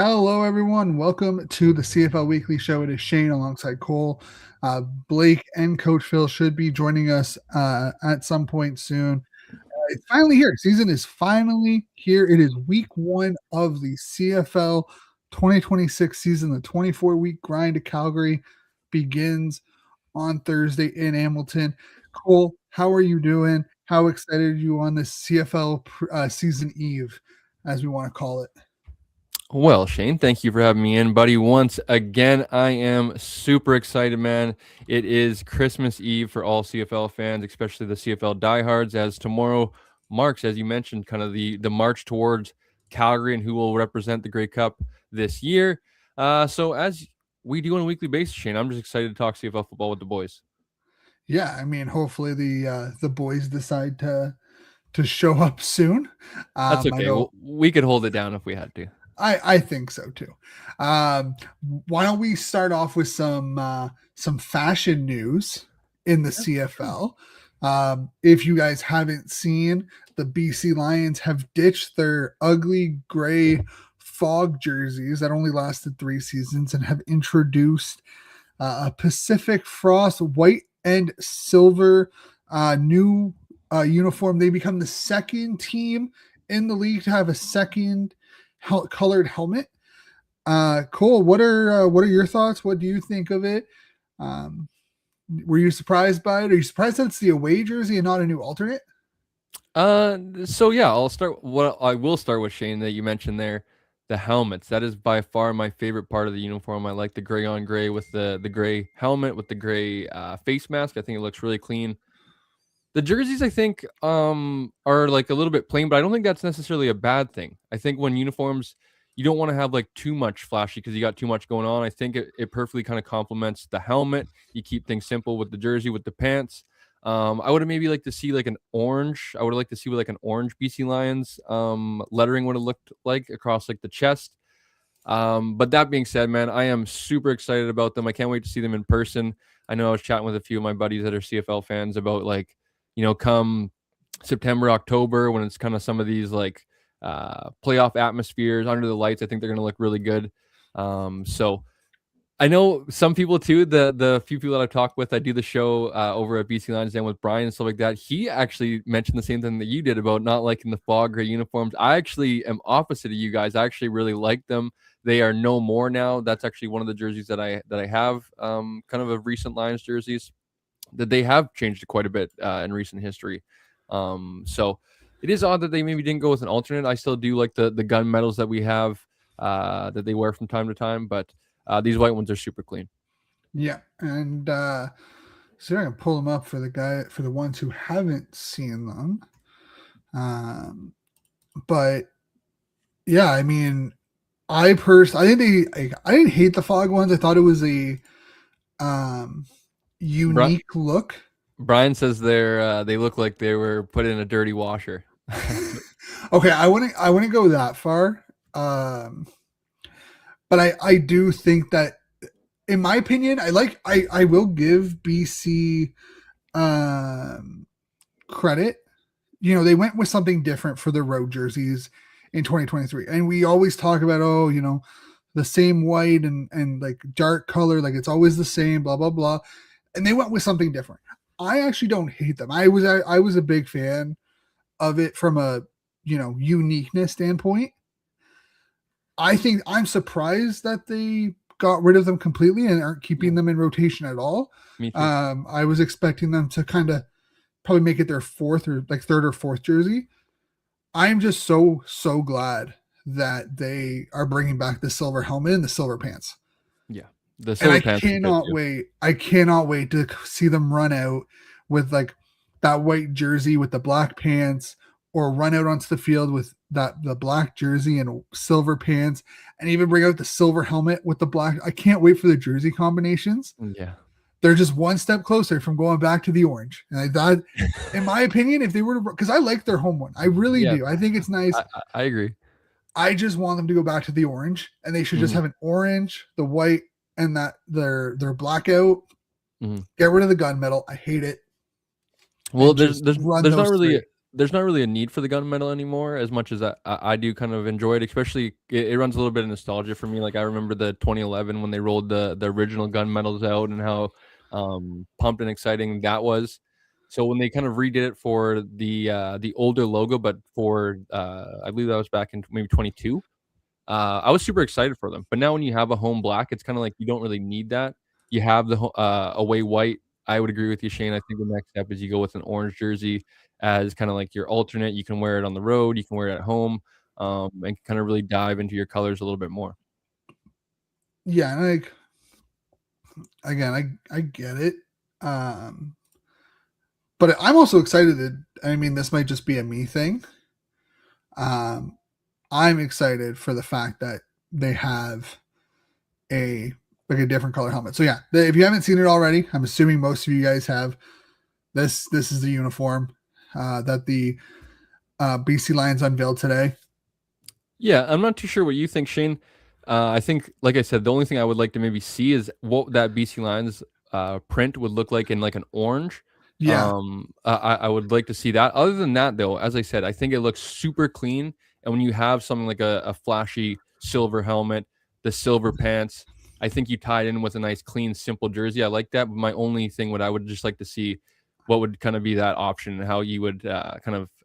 Hello, everyone. Welcome to the CFL Weekly Show. It is Shane alongside Cole. Blake and Coach Phil should be joining us at some point soon. It's finally here. Season is finally here. It is week one of the CFL 2026 season. The 24-week grind to Calgary begins on Thursday in Hamilton. Cole, how are you doing? How excited are you on this CFL season eve, as we want to call it? Well, Shane, thank you for having me in, buddy. Once again, I am super excited, man. It is Christmas Eve for all CFL fans, especially the CFL diehards, as tomorrow marks, as you mentioned, kind of the march towards Calgary and who will represent the Grey Cup this year. So as we do on a weekly basis, Shane, I'm just excited to talk CFL football with the boys. Yeah, I mean, hopefully the boys decide to show up soon. That's okay. We could hold it down if we had to. I think so too. Why don't we start off with some fashion news in the CFL? If you guys haven't seen, the BC Lions have ditched their ugly gray fog jerseys that only lasted 3 seasons and have introduced a Pacific Frost white and silver new uniform. They become the second team in the league to have a second colored helmet. Cole, what are your thoughts? What do you think of it? Were you surprised by it? Are you surprised that it's the away jersey and not a new alternate? So yeah, I will start with Shane that you mentioned there, the helmets. That is by far my favorite part of the uniform. I like the gray on gray with the gray helmet with the gray face mask. I think it looks really clean. The jerseys, I think, are like a little bit plain, but I don't think that's necessarily a bad thing. I think when uniforms, you don't want to have like too much flashy because you got too much going on. I think it perfectly kind of complements the helmet. You keep things simple with the jersey, with the pants. I would have maybe liked to see like an orange. I would have liked to see what like an orange BC Lions lettering would have looked like across like the chest. But that being said, man, I am super excited about them. I can't wait to see them in person. I know I was chatting with a few of my buddies that are CFL fans about like, come September, October, when it's kind of some of these like playoff atmospheres under the lights, I think they're going to look really good. So I know some people too, the few people that I've talked with, I do the show over at BC Lions Den with Brian and stuff like that. He actually mentioned the same thing that you did about not liking the fog gray uniforms. I actually am opposite of you guys. I actually really like them. They are no more now. That's actually one of the jerseys that I have, kind of a recent Lions jerseys that they have changed quite a bit in recent history. So it is odd that they maybe didn't go with an alternate. I still do like the gun medals that we have that they wear from time to time, but these white ones are super clean. Yeah, and so I can pull them up for the ones who haven't seen them. But yeah, I mean, I didn't hate the fog ones. I thought it was a unique look. Brian says they look like they were put in a dirty washer. Okay, I wouldn't go that far. But I do think that, in my opinion, I will give BC credit. They went with something different for the road jerseys in 2023. And we always talk about, the same white and like dark color, like it's always the same, blah, blah, blah. And they went with something different. I actually don't hate them. I was a big fan of it from a, uniqueness standpoint. I think I'm surprised that they got rid of them completely and aren't keeping them in rotation at all. Me too. I was expecting them to kind of probably make it their third or fourth jersey. I'm just so glad that they are bringing back the silver helmet and the silver pants. Yeah. The silver pants. I cannot wait to see them run out with like that white jersey with the black pants, or run out onto the field with the black jersey and silver pants, and even bring out the silver helmet with the black. I can't wait for the jersey combinations. Yeah. They're just one step closer from going back to the orange. And I thought, in my opinion, if they were to, because I like their home one. I really do. I think it's nice. I agree. I just want them to go back to the orange, and they should just have an orange, the white, and that their blackout. Get rid of the gunmetal. I hate it. Well, there's not really there's not really a need for the gunmetal anymore as much as I do kind of enjoy it. Especially it runs a little bit of nostalgia for me. Like I remember the 2011 when they rolled the original gunmetals out and how pumped and exciting that was. So when they kind of redid it for the older logo, but for I believe that was back in maybe 22. I was super excited for them, but now when you have a home black, it's kind of like you don't really need that. You have the away white. I would agree with you, Shane. I think the next step is you go with an orange jersey as kind of like your alternate. You can wear it on the road, you can wear it at home, and kind of really dive into your colors a little bit more. Yeah, and like again, I get it. Um, but I'm also excited that, I mean, this might just be a me thing. Um, I'm excited for the fact that they have a like a different color helmet. So yeah, if you haven't seen it already, I'm assuming most of you guys have. This is the uniform that the BC Lions unveiled today. Yeah, I'm not too sure what you think, Shane. I think, like I said, the only thing I would like to maybe see is what that BC Lions print would look like in like an orange. Yeah, I would like to see that. Other than that, though, as I said, I think it looks super clean. And when you have something like a flashy silver helmet, the silver pants, I think you tie it in with a nice, clean, simple jersey. I like that. But my only thing I would just like to see what would kind of be that option and how you would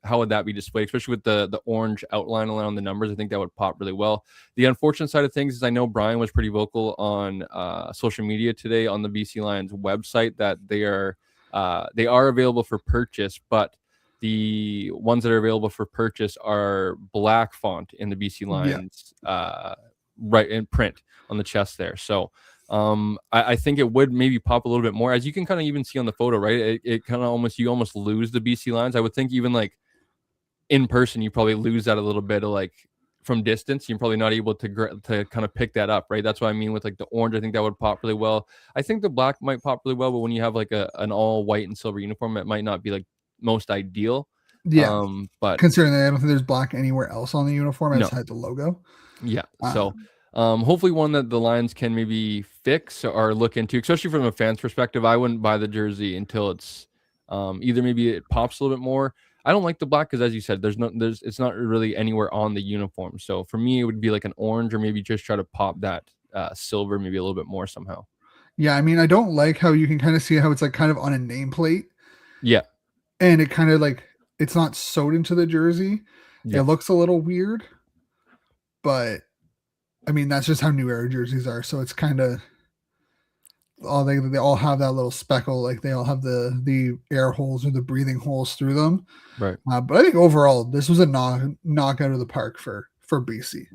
how would that be displayed, especially with the orange outline around the numbers. I think that would pop really well. The unfortunate side of things is I know Brian was pretty vocal on social media today on the BC Lions website that they are available for purchase, but the ones that are available for purchase are black font in the BC yeah, Lions right in print on the chest there. So I think it would maybe pop a little bit more, as you can kind of even see on the photo, right? It kind of almost lose the BC Lions. I would think even like in person, you probably lose that a little bit of like from distance. You're probably not able to kind of pick that up, right? That's what I mean with like the orange. I think that would pop really well. I think the black might pop really well, but when you have like an all white and silver uniform, it might not be like most ideal. yeah. But Considering that I don't think there's black anywhere else on the uniform no, outside the logo. yeah. So Um, hopefully one that the Lions can maybe fix or look into, especially from a fan's perspective. I wouldn't buy the jersey until it's either maybe it pops a little bit more. I don't like the black because, as you said, it's not really anywhere on the uniform. So for me, it would be like an orange, or maybe just try to pop that silver maybe a little bit more somehow. yeah, I mean, I don't like how you can kind of see how it's like kind of on a nameplate, Yeah. and it kind of like it's not sewed into the jersey. It Yes. looks a little weird, but I mean that's just how New Era jerseys are. So it's kind of all they all have that little speckle, like they all have the air holes or the breathing holes through them. Right. But I think overall this was a knock out of the park for BC.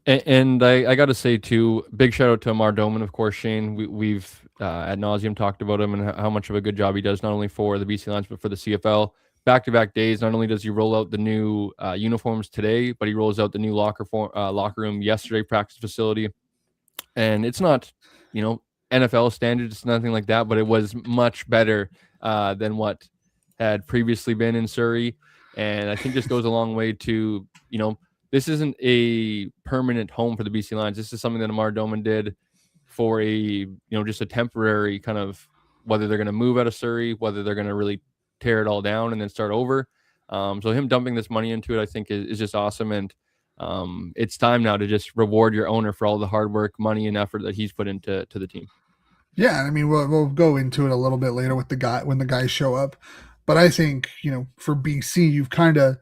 And I got to say too, big shout out to Amar Doman, of course, Shane. We've ad nauseum talked about him and how much of a good job he does, not only for the BC Lions but for the CFL. Back-to-back days. Not only does he roll out the new uniforms today, but he rolls out the new locker room yesterday, practice facility. And it's not, you know, NFL standards, it's nothing like that, but it was much better than what had previously been in Surrey. And I think this goes a long way to, this isn't a permanent home for the BC Lions. This is something that Amar Doman did for just a temporary kind of, whether they're going to move out of Surrey, whether they're going to really tear it all down and then start over. So him dumping this money into it, I think is just awesome. And it's time now to just reward your owner for all the hard work, money, and effort that he's put into the team. Yeah, I mean we'll go into it a little bit later with the guy when the guys show up, but I think for BC you've kind of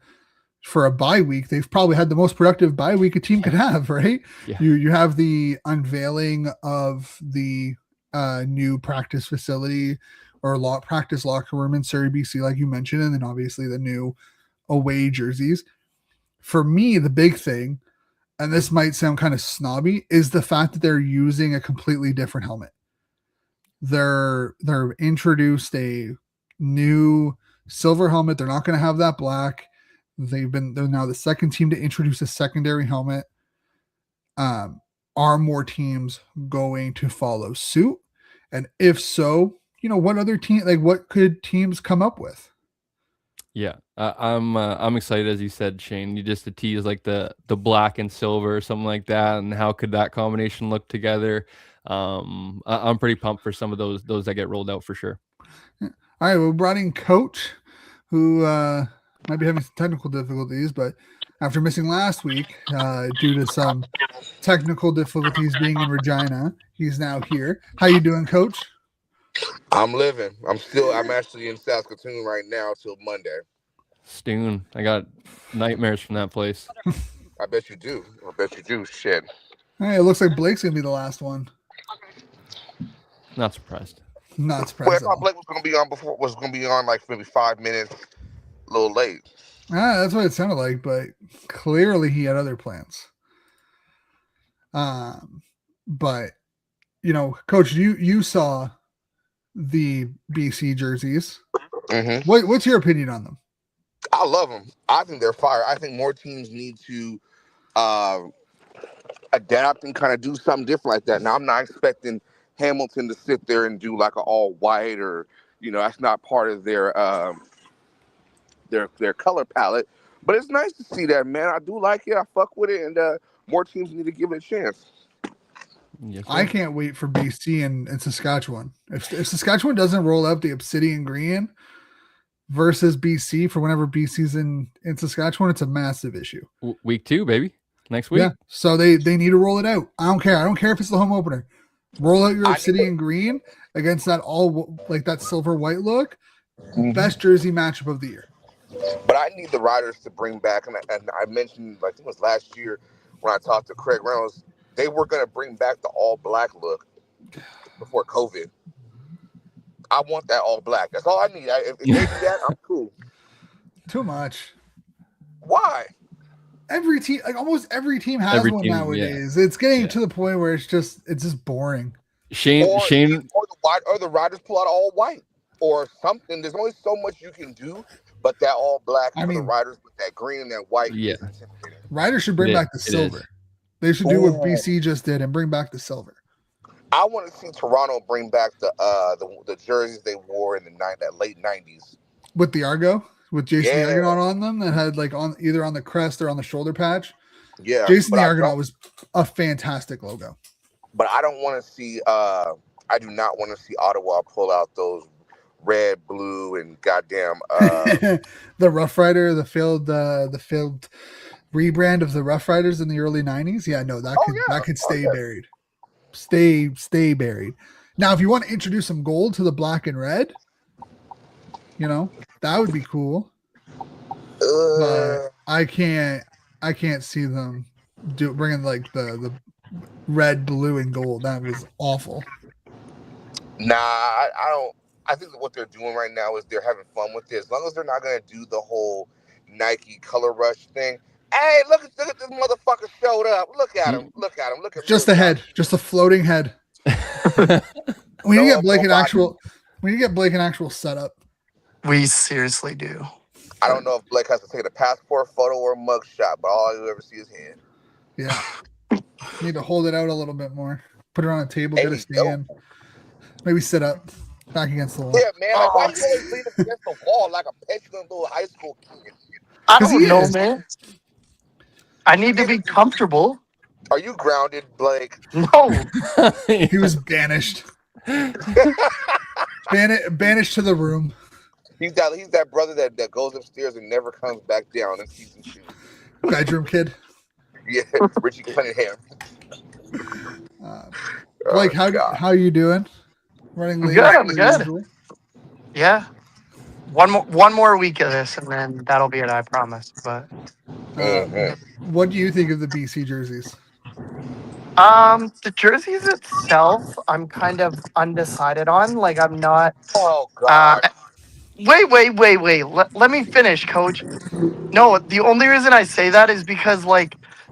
for a bye week they've probably had the most productive bye week a team could have, right? Yeah. You have the unveiling of the new practice facility or practice locker room in Surrey, BC, like you mentioned, and then obviously the new away jerseys. For me, the big thing, and this might sound kind of snobby, is the fact that they're using a completely different helmet. They're introduced a new silver helmet. They're not going to have that black. They're now the second team to introduce a secondary helmet. Are more teams going to follow suit? And if so, what other team, like what could teams come up with? Yeah, I'm excited, as you said, Shane. You just to tease like the black and silver or something like that, and how could that combination look together? I'm pretty pumped for some of those that get rolled out for sure. All right, we brought in Coach, who might be having some technical difficulties, but after missing last week due to some technical difficulties being in Regina, he's now here. How you doing, Coach? I'm living. I'm actually in Saskatoon right now till Monday. Stoon. I got nightmares from that place. I bet you do. I bet you do. Shit. Hey, it looks like Blake's gonna be the last one. Not surprised. Not Well, I surprised at thought all. Blake was gonna be on like maybe 5 minutes, a little late. That's what it sounded like, but clearly he had other plans. But Coach, you saw the BC jerseys. Mm-hmm. What's your opinion on them? I love them. I think they're fire. I think more teams need to uh, adapt and kind of do something different like that. Now, I'm not expecting Hamilton to sit there and do like an all white or that's not part of their color palette. But it's nice to see that, man. I do like it. I fuck with it, and more teams need to give it a chance. Yes, I sir. can't wait for BC and Saskatchewan. If Saskatchewan doesn't roll out the obsidian green versus BC for whenever BC's in Saskatchewan, it's a massive issue. Week 2, baby. Next week. Yeah, so they need to roll it out. I don't care if it's the home opener. Roll out your obsidian green against that that silver white look. Mm-hmm. Best jersey matchup of the year. But I need the Riders to bring back, and I mentioned, I think it was last year when I talked to Craig Reynolds, they were going to bring back the all black look before COVID. I want that all black. That's all I need. If they do that, I'm cool. Too much. Why? Every team, almost every team has one nowadays. Yeah. It's getting to the point where it's just boring. Shane, or the Riders pull out all white or something. There's only so much you can do, but that all black for the Riders with that green and that white. Yeah, Riders should bring back the silver. They should do what BC just did and bring back the silver. I want to see Toronto bring back the jerseys they wore in that late 90s with the Argo. With Jason the Argonaut on them that had either on the crest or on the shoulder patch. Yeah. Jason the Argonaut was a fantastic logo. But I don't want to see I do not want to see Ottawa pull out those red, blue, and goddamn the Rough Rider, the failed rebrand of the Rough Riders in the early 90s. Yeah, no, that could stay buried. Stay buried. Now, if you want to introduce some gold to the black and red, that would be cool. But I can't see them bringing the red, blue, and gold. That was awful. Nah, I don't. I think that what they're doing right now is they're having fun with it. As long as they're not going to do the whole Nike color rush thing. Hey, look at this motherfucker showed up. Look at him. Look at him. Look at just the head, just a floating head. We need to get Blake an actual setup. We seriously do. I don't know if Blake has to take a passport photo or a mug shot, but all you ever see is head. Yeah. Need to hold it out a little bit more. Put it on a table, get a stand. Maybe sit up, back against the wall. Yeah, man. Like, why you always leaning against the wall like a petulant little high school kid? I don't know, man. I need to be comfortable. Are you grounded, Blake? No. He was banished. Banished to the room. He's that brother that goes upstairs and never comes back down and sees some shoes. Bedroom kid. Yeah, Richie Cunningham. Blake, how you doing? Running late. Good. Yeah. One more week of this, and then that'll be it. I promise. But what do you think of the BC jerseys? The jerseys itself, I'm kind of undecided on. Like, I'm not. Oh God. Wait. Let me finish, Coach. No, the only reason I say that is because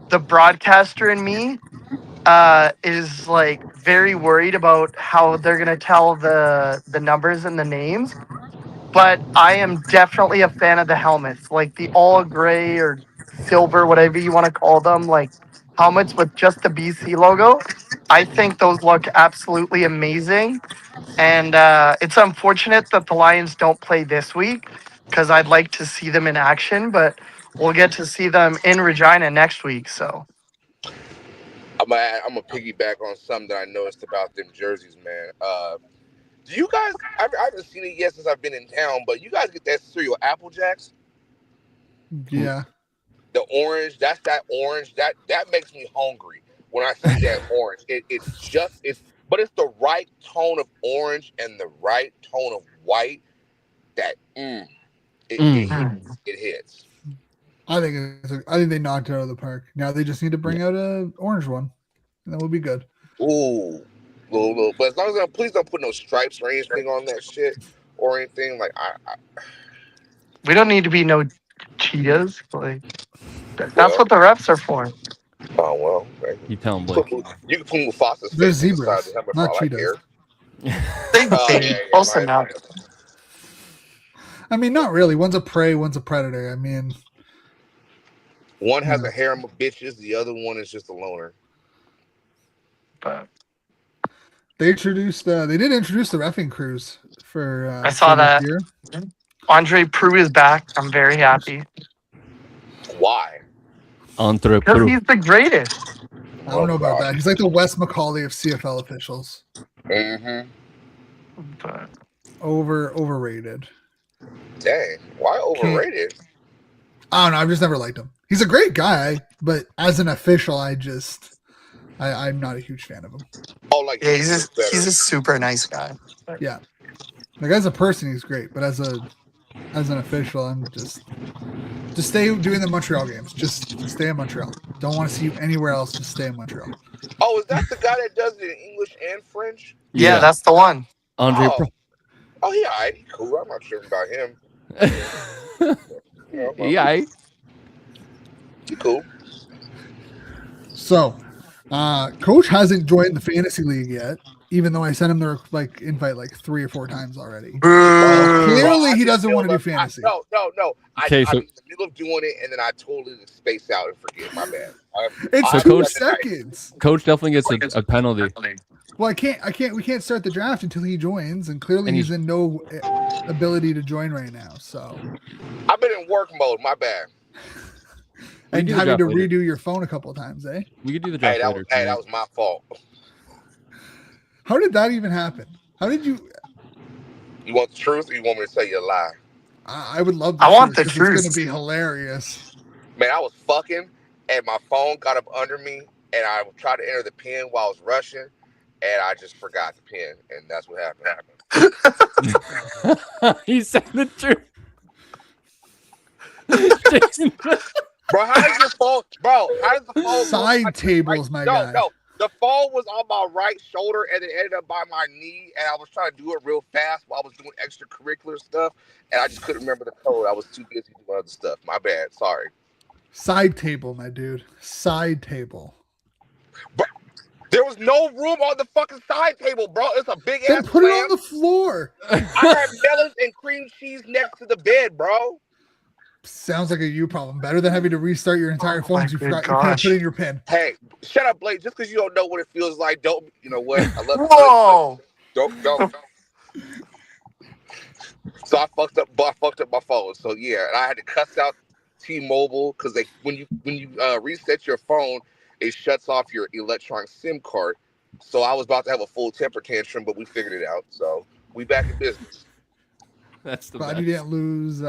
the broadcaster in me is very worried about how they're gonna tell the numbers and the names. But I am definitely a fan of the helmets, the all gray or silver, whatever you want to call them, helmets with just the BC logo. I think those look absolutely amazing. And it's unfortunate that the Lions don't play this week because I'd like to see them in action, but we'll get to see them in Regina next week. So I'm gonna piggyback on something that I noticed about them jerseys, man. Do you guys? I haven't seen it yet since I've been in town, but you guys get that cereal Apple Jacks? Yeah. The orange, that's that orange. That makes me hungry when I see that orange. But it's the right tone of orange and the right tone of white. It hits. It hits. I think they knocked it out of the park. Now they just need to bring out a orange one, and then we'll be good. Ooh, little. But as long as please don't put no stripes or anything on that shit or anything. Like we don't need to be no cheetahs. Like that's Well. what the reps are for. Oh well. Okay. You tell him, Blake. You can put Mufasa's They're face on the side of zebras, the helmet for not all I cheetahs. care. Same thing. Close my enough. bad. I mean, not really. One's a prey, one's a predator. I mean, One has a harem of bitches. The other one is just a loner. But they did introduce the reffing crews for. I saw for this that. year. Andre Prue is back. I'm very happy. Why? Entre Because Prue. he's the greatest. I don't know about that. He's like the Wes Macaulay of CFL officials. Mm-hmm. But Overrated. Dang. Why overrated? I don't know. I've just never liked him. He's a great guy, but as an official, I'm not a huge fan of him. Oh, like yeah, he's a super nice guy. Yeah, like as a person, he's great, but as an official, I'm just stay doing the Montreal games. Just stay in Montreal. Don't want to see you anywhere else. Just stay in Montreal. Oh, is that the guy that does it in English and French? Yeah, that's the one. Andre Prue. Oh, he alright. He cool. I'm not sure about him. Yeah. He cool. So, Coach hasn't joined the fantasy league yet, even though I sent him the invite 3 or 4 times already. Clearly, he doesn't want to do fantasy. No. Okay, I'm in the middle of doing it, and then I totally space out and forget. My bad. It's 2 seconds. Coach definitely gets a penalty. Well, we can't start the draft until he joins, and clearly he's in no ability to join right now. So I've been in work mode. My bad. And having to redo your phone a couple of times, eh? We could do the draft later. That was my fault. How did that even happen? How did you? You want the truth, or you want me to tell you a lie? I would love. I want the It's truth. going to be hilarious. Man, I was fucking, and my phone got up under me, and I tried to enter the pin while I was rushing, and I just forgot the pin, and that's what happened. He said the truth. Bro, how does your phone? Bro, how does the phone? Side tables, my guy. No. The phone was on my right shoulder, and it ended up by my knee, and I was trying to do it real fast while I was doing extracurricular stuff, and I just couldn't remember the code. I was too busy doing other stuff. My bad. Sorry. Side table, my dude. Side table. Bro, there was no room on the fucking side table, bro. It's a big Then ass. put it on the floor. I had melons and cream cheese next to the bed, bro. Sounds like a you problem. Better than having to restart your entire phone because you forgot you can't put in your pin. Hey, shut up, Blake. Just because you don't know what it feels like, don't. You know what? I love you. Whoa! Don't. So I fucked up my phone. So yeah, and I had to cuss out T-Mobile because when you reset your phone, it shuts off your electronic SIM card. So I was about to have a full temper tantrum, but we figured it out. So we back in business. That's the Glad best. you didn't lose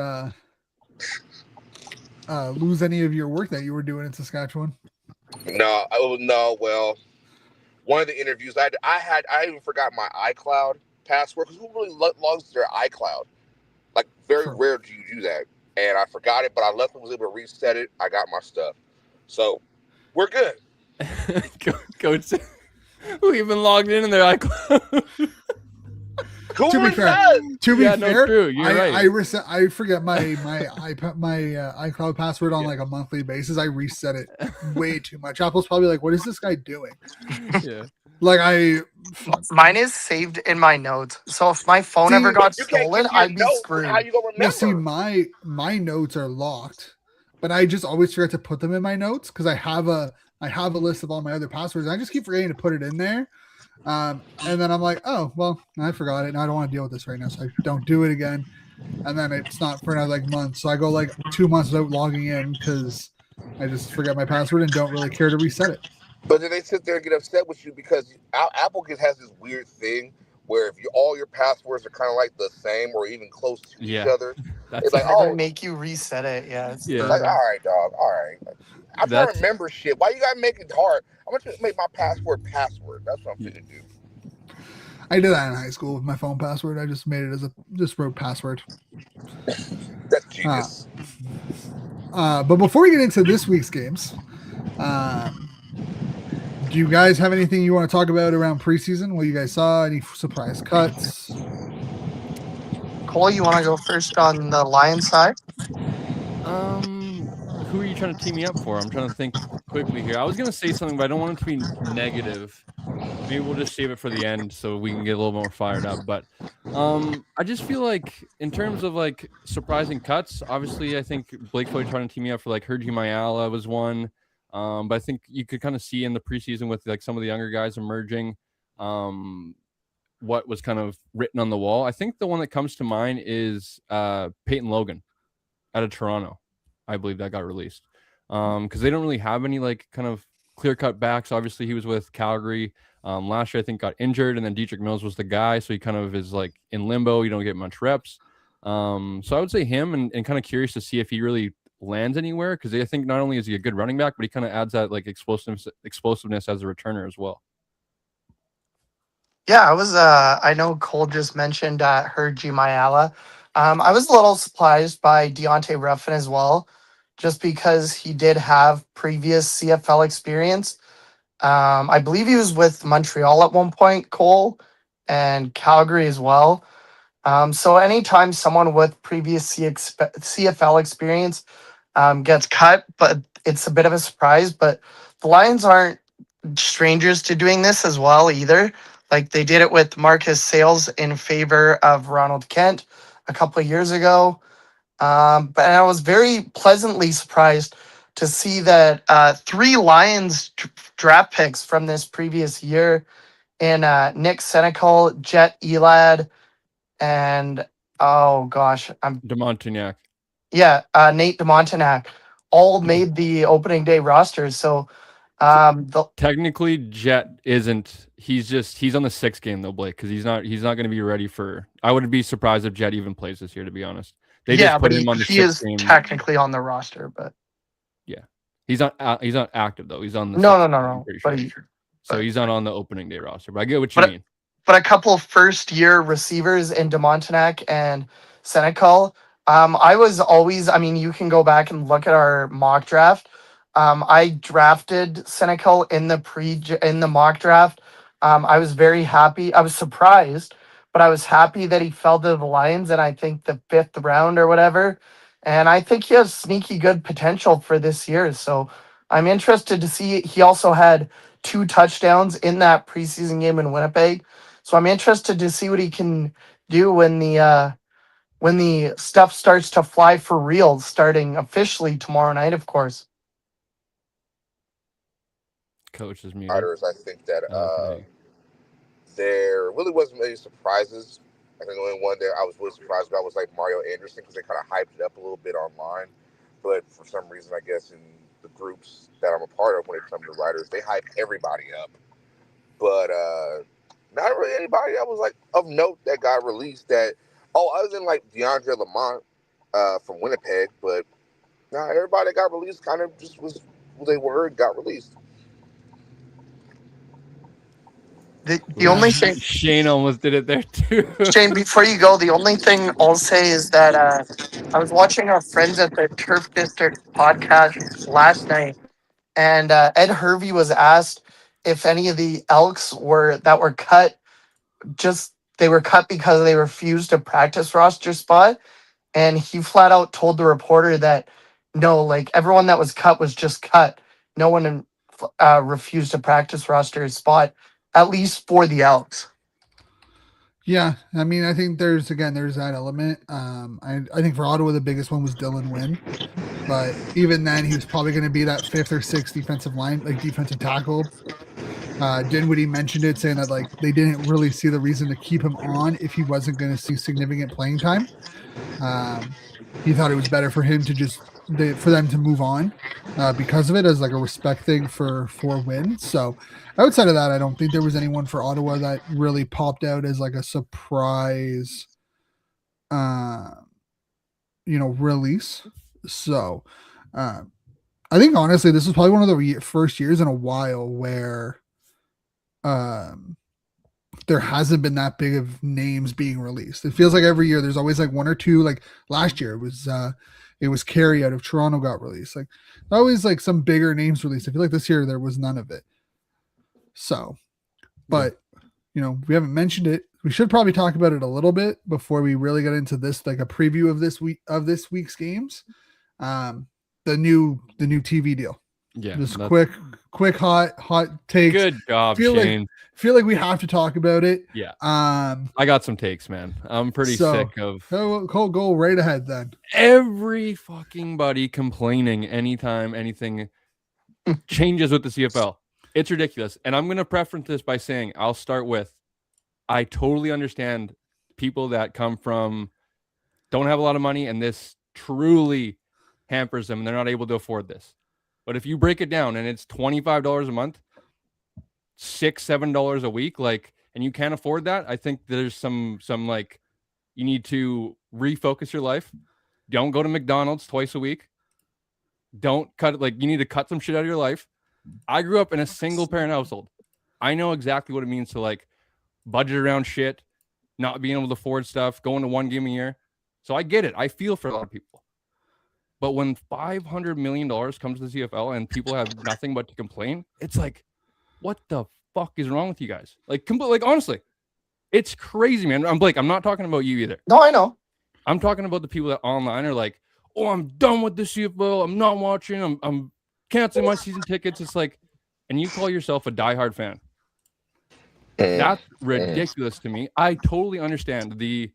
any of your work that you were doing in Saskatchewan. No. Well, one of the interviews I even forgot my iCloud password because who really logs their iCloud? Like very rare do you do that, and I forgot it, but I left and was able to reset it. I got my stuff, so we're good. Coach, we've been logged in their iCloud. To be fair, true. You're right. I forget my iCloud password on like a monthly basis. I reset it way too much. Apple's probably like, "What is this guy doing?" Yeah. Like Mine is saved in my notes. So if my phone ever got stolen, I'd be screwed. How you gonna remember? No, see, my notes are locked, but I just always forget to put them in my notes because I have a list of all my other passwords. And I just keep forgetting to put it in there. And then I'm like, oh, well, I forgot it. And I don't want to deal with this right now. So I don't do it again. And then it's not for another month. So I go 2 months without logging in because I just forget my password and don't really care to reset it. But then they sit there and get upset with you because Apple has this weird thing where if all your passwords are kind of like the same or even close to each other, It's like, Never oh, make you reset it. Yeah, it's Yeah. like, brutal. all right, dog, all right. I'm trying to That's remember shit. Why you gotta make it hard? I'm gonna just make my password. That's what I'm Yeah. gonna do. I did that in high school with my phone password. I just made it as just wrote password. That's genius. But before we get into this week's games, do you guys have anything you want to talk about around preseason? What you guys saw? Any surprise cuts? Cole, you want to go first on the Lions side? Who are you trying to team me up for? I'm trying to think quickly here. I was gonna say something, but I don't want it to be negative. Maybe we'll just save it for the end so we can get a little more fired up. But I just feel like in terms of like surprising cuts, obviously I think Blake Floyd trying to team me up for like Hergy Mayala was one. But I think you could kind of see in the preseason with like some of the younger guys emerging, what was kind of written on the wall. I think the one that comes to mind is Peyton Logan out of Toronto. I believe that got released because they don't really have any like kind of clear cut backs. Obviously, he was with Calgary last year. I think got injured, and then Dietrich Mills was the guy, so he kind of is like in limbo. You don't get much reps. So I would say him, and kind of curious to see if he really lands anywhere because I think not only is he a good running back, but he kind of adds that like explosiveness as a returner as well. Yeah, I know Cole just mentioned Hergy Mayala. I was a little surprised by Deontay Ruffin as well, just because he did have previous CFL experience. I believe he was with Montreal at one point, Cole, and Calgary as well. So anytime someone with previous CFL experience gets cut, but it's a bit of a surprise. But the Lions aren't strangers to doing this as well either. Like they did it with Marcus Sales in favor of Ronald Kent a couple of years ago. But I was very pleasantly surprised to see that three Lions draft picks from this previous year in Nick Senecal, Jet Elad, and oh gosh, DeMontignac. Nate DeMontignac all made the opening day rosters. So Technically, Jet isn't. He's on the 6th game though, Blake, because he's not going to be ready for. I wouldn't be surprised if Jet even plays this year, to be honest. They just yeah, put but him on the he 6th is game. technically on the roster, but Yeah, he's not active though. He's on the no, 6th no, game, no, I'm no. pretty sure. So he's not on the opening day roster. But I get what you But mean. but a couple of first year receivers in DeMontignac and Senecal. I was always, I mean, you can go back and look at our mock draft. I drafted Senecal in the mock draft. I was very happy. I was surprised, but I was happy that he fell to the Lions and I think the 5th round or whatever. And I think he has sneaky good potential for this year. So I'm interested to see. He also had 2 touchdowns in that preseason game in Winnipeg. So I'm interested to see what he can do when the stuff starts to fly for real, starting officially tomorrow night, of course. Coach is muted. Riders, I think that Okay. there really wasn't many surprises. I think the only one that I was really surprised about was like Mario Anderson because they kind of hyped it up a little bit online. But for some reason, I guess in the groups that I'm a part of when it comes to writers, they hype everybody up. But not really anybody that was like of note that got released that, other than like DeAndre Lamont from Winnipeg. But everybody that got released kind of just was who they were and got released. The only thing, Shane almost did it there too. Shane, before you go, the only thing I'll say is that I was watching our friends at the Turf District podcast last night, and Ed Hervey was asked if any of the Elks were cut, just they were cut because they refused a practice roster spot, and he flat out told the reporter that no, like everyone that was cut was just cut. No one refused a practice roster spot, at least for the Elks. Yeah, I mean, I think there's that element. I think for Ottawa the biggest one was Dylan Wynn, but even then he was probably going to be that 5th or 6th defensive tackle. Dinwiddie mentioned it, saying that like they didn't really see the reason to keep him on if he wasn't going to see significant playing time. He thought it was better for him to for them to move on because of it as like a respect thing for Wynn. So outside of that, I don't think there was anyone for Ottawa that really popped out as like a surprise release. So I think honestly this is probably one of the first years in a while where there hasn't been that big of names being released. It feels like every year there's always like one or two. Like last year it was Carey out of Toronto got released. Like always like some bigger names released. I feel like this year there was none of it. So, but we haven't mentioned it. We should probably talk about it a little bit before we really get into this, like a preview of this week's games. The new TV deal. Yeah. Just quick hot takes. Good job, Shane. Feel like we have to talk about it. Yeah. I got some takes, man. I'm pretty sick of go right ahead then. Every fucking buddy complaining anytime anything changes with the CFL. It's ridiculous. And I'm gonna preference this by saying I'll start with I totally understand people that come from don't have a lot of money and this truly hampers them and they're not able to afford this. But if you break it down and it's $25 a month, $6-7 a week, like, and you can't afford that, I think there's some like you need to refocus your life. Don't go to McDonald's twice a week. Don't cut it. Like, you need to cut some shit out of your life. I grew up in a single parent household. I know exactly what it means to like budget around shit, not being able to afford stuff, going to one game a year. So I get it. I feel for a lot of people. But when $500 million comes to the CFL and people have nothing but to complain, it's like, what the fuck is wrong with you guys? Like, honestly, it's crazy, man. I'm Blake. I'm not talking about you either. No, I know. I'm talking about the people that online are like, oh, I'm done with the CFL. I'm not watching. I'm canceling my season tickets. It's like, and you call yourself a diehard fan. That's ridiculous to me. I totally understand the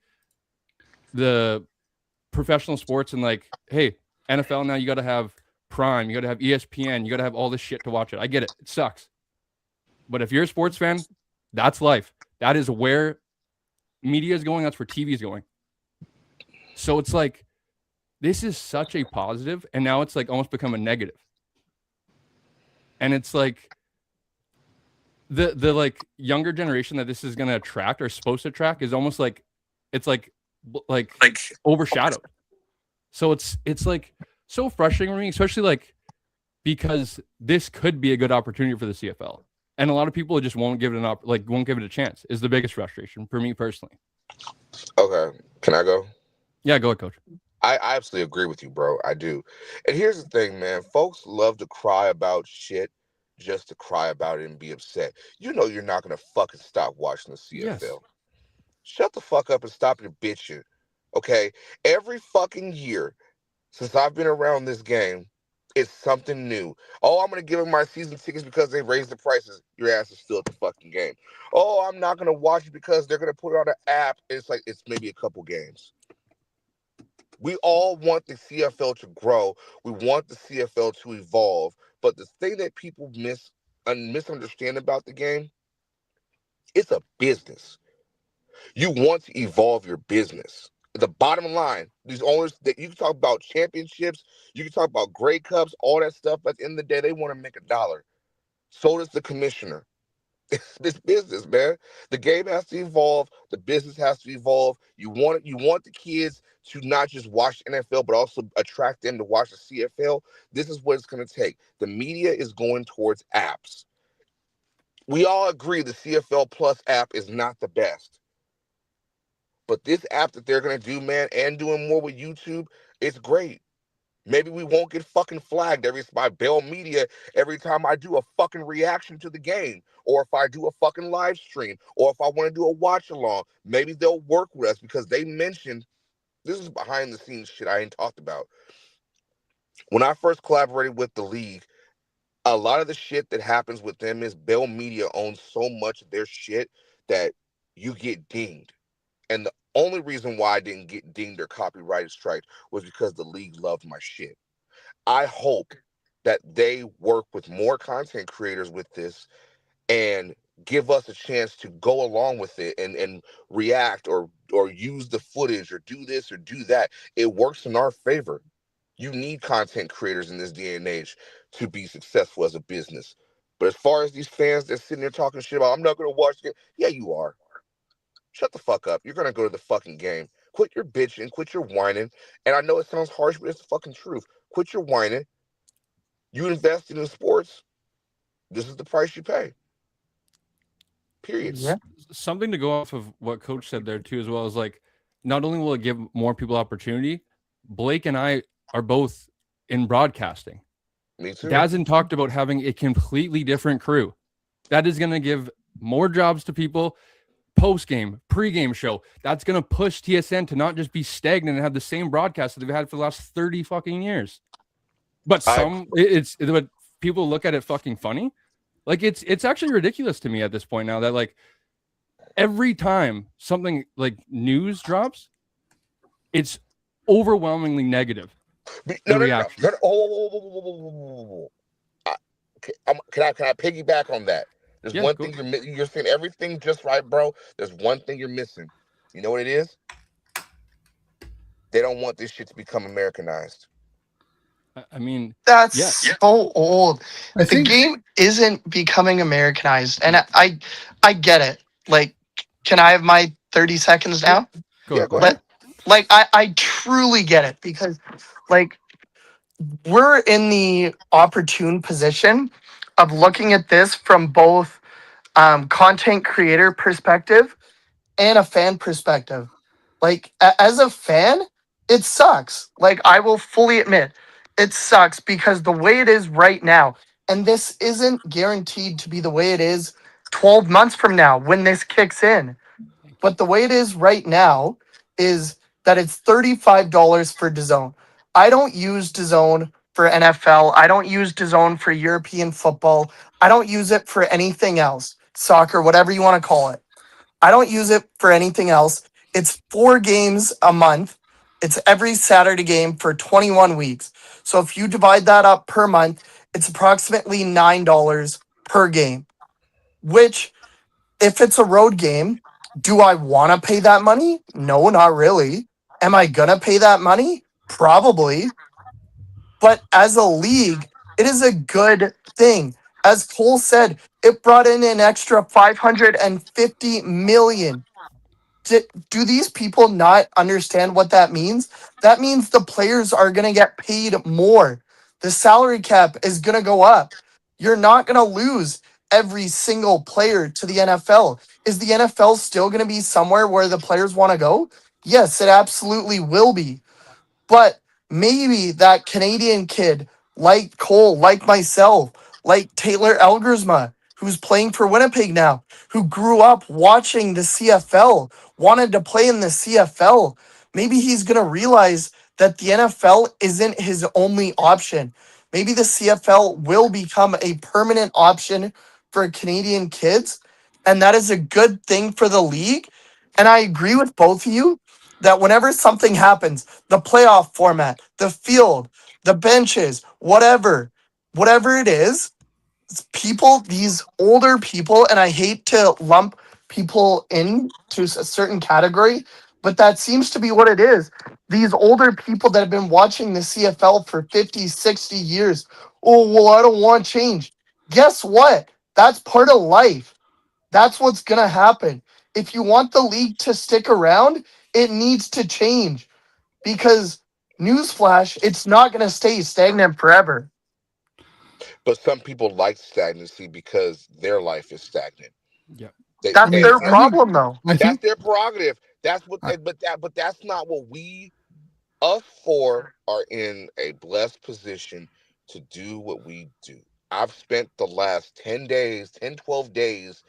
professional sports and like, hey, NFL now you got to have Prime, you got to have ESPN, you got to have all this shit to watch it. I get it. It sucks. But if you're a sports fan, that's life. That is where media is going. That's where TV is going. So it's like, this is such a positive, and now it's like almost become a negative. And it's like the like younger generation that this is going to attract or supposed to attract is almost like it's like overshadowed. So it's like so frustrating for me, especially like because this could be a good opportunity for the CFL, and a lot of people just won't give it won't give it a chance. Is the biggest frustration for me personally. Okay, can I go? Yeah, go ahead, Coach. I absolutely agree with you, bro. I do. And here's the thing, man. Folks love to cry about shit just to cry about it and be upset. You know you're not going to fucking stop watching the CFL. Yes. Shut the fuck up and stop your bitching, okay? Every fucking year since I've been around this game, it's something new. Oh, I'm going to give them my season tickets because they raised the prices. Your ass is still at the fucking game. Oh, I'm not going to watch it because they're going to put it on an app. It's like it's maybe a couple games. We all want the CFL to grow. We want the CFL to evolve. But the thing that people misunderstand about the game, it's a business. You want to evolve your business. The bottom line, these owners, that you can talk about championships, you can talk about Grey Cups, all that stuff. But at the end of the day, they want to make $1. So does the commissioner. This business, man. The game has to evolve. The business has to evolve. You want the kids to not just watch NFL, but also attract them to watch the CFL. This is what it's going to take. The media is going towards apps. We all agree the CFL Plus app is not the best. But this app that they're going to do, man, and doing more with YouTube, it's great. Maybe we won't get fucking flagged by Bell Media every time I do a fucking reaction to the game, or if I do a fucking live stream, or if I want to do a watch along. Maybe they'll work with us because they mentioned, this is behind the scenes shit I ain't talked about. When I first collaborated with the league, a lot of the shit that happens with them is Bell Media owns so much of their shit that you get dinged. And the only reason why I didn't get dinged or copyrighted striked was because the league loved my shit. I hope that they work with more content creators with this and give us a chance to go along with it and react or use the footage or do this or do that. It works in our favor. You need content creators in this day and age to be successful as a business. But as far as these fans that's sitting there talking shit about, I'm not going to watch it. Yeah, you are. Shut the fuck up. You're going to go to the fucking game. Quit your bitching, quit your whining. And I know it sounds harsh, but it's the fucking truth. Quit your whining. You invested in sports. This is the price you pay. Period. Yeah. Something to go off of what Coach said there too, as well as like, not only will it give more people opportunity, Blake and I are both in broadcasting. Me too. Dazin talked about having a completely different crew. That is going to give more jobs to people. Post-game, pre-game show. That's going to push TSN to not just be stagnant and have the same broadcast that they've had for the last 30 fucking years. But but people look at it fucking funny. Like it's actually ridiculous to me at this point now that like every time something like news drops, it's overwhelmingly negative. No. Can I piggyback on that? There's one thing you're saying everything just right, bro. There's one thing you're missing. You know what it is? They don't want this shit to become Americanized. I mean, that's so old. I The think game isn't becoming Americanized, and I get it. Like, can I have my 30 seconds now? Go ahead. Like, I truly get it, because like we're in the opportune position of looking at this from both content creator perspective and a fan perspective. Like, as a fan, it sucks. Like, I will fully admit, it sucks, because the way it is right now, and this isn't guaranteed to be the way it is 12 months from now when this kicks in, but the way it is right now is that it's $35 for DAZN. I don't use DAZN for NFL. I don't use DAZN for European football. I don't use it for anything else. Soccer, whatever you want to call it. I don't use it for anything else. It's 4 games a month. It's every Saturday game for 21 weeks. So if you divide that up per month, it's approximately $9 per game, which, if it's a road game, do I want to pay that money? No, not really. Am I going to pay that money? Probably. But as a league, it is a good thing. As Cole said, it brought in an extra 550 million. Do these people not understand what that means? That means the players are going to get paid more. The salary cap is going to go up. You're not going to lose every single player to the NFL. Is the NFL still going to be somewhere where the players want to go? Yes, it absolutely will be. But maybe that Canadian kid, like Cole, like myself, like Taylor Elgersma, who's playing for Winnipeg now, who grew up watching the CFL, wanted to play in the CFL, maybe he's going to realize that the NFL isn't his only option. Maybe the CFL will become a permanent option for Canadian kids, and that is a good thing for the league. And I agree with both of you that whenever something happens, the playoff format, the field, the benches, whatever it is, people, these older people, and I hate to lump people into a certain category, but that seems to be what it is. These older people that have been watching the CFL for 50, 60 years. Oh, well, I don't want change. Guess what? That's part of life. That's what's going to happen. If you want the league to stick around, it needs to change, because newsflash, it's not going to stay stagnant forever. But some people like stagnancy because their life is stagnant. Yeah. That's their problem, though. That's their prerogative. That's what, but that's not what us four are in a blessed position to do what we do. I've spent the last 10, 12 days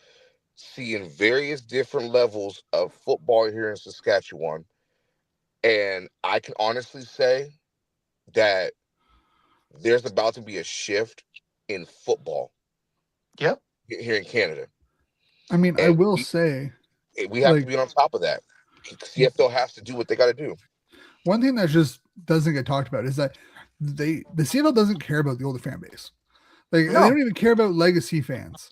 seeing various different levels of football here in Saskatchewan. And I can honestly say that there's about to be a shift in football. Yep. Here in Canada. I mean, I will say we have to be on top of that. CFL has to do what they got to do. One thing that just doesn't get talked about is that the CFL doesn't care about the older fan base. Like, they don't even care about legacy fans.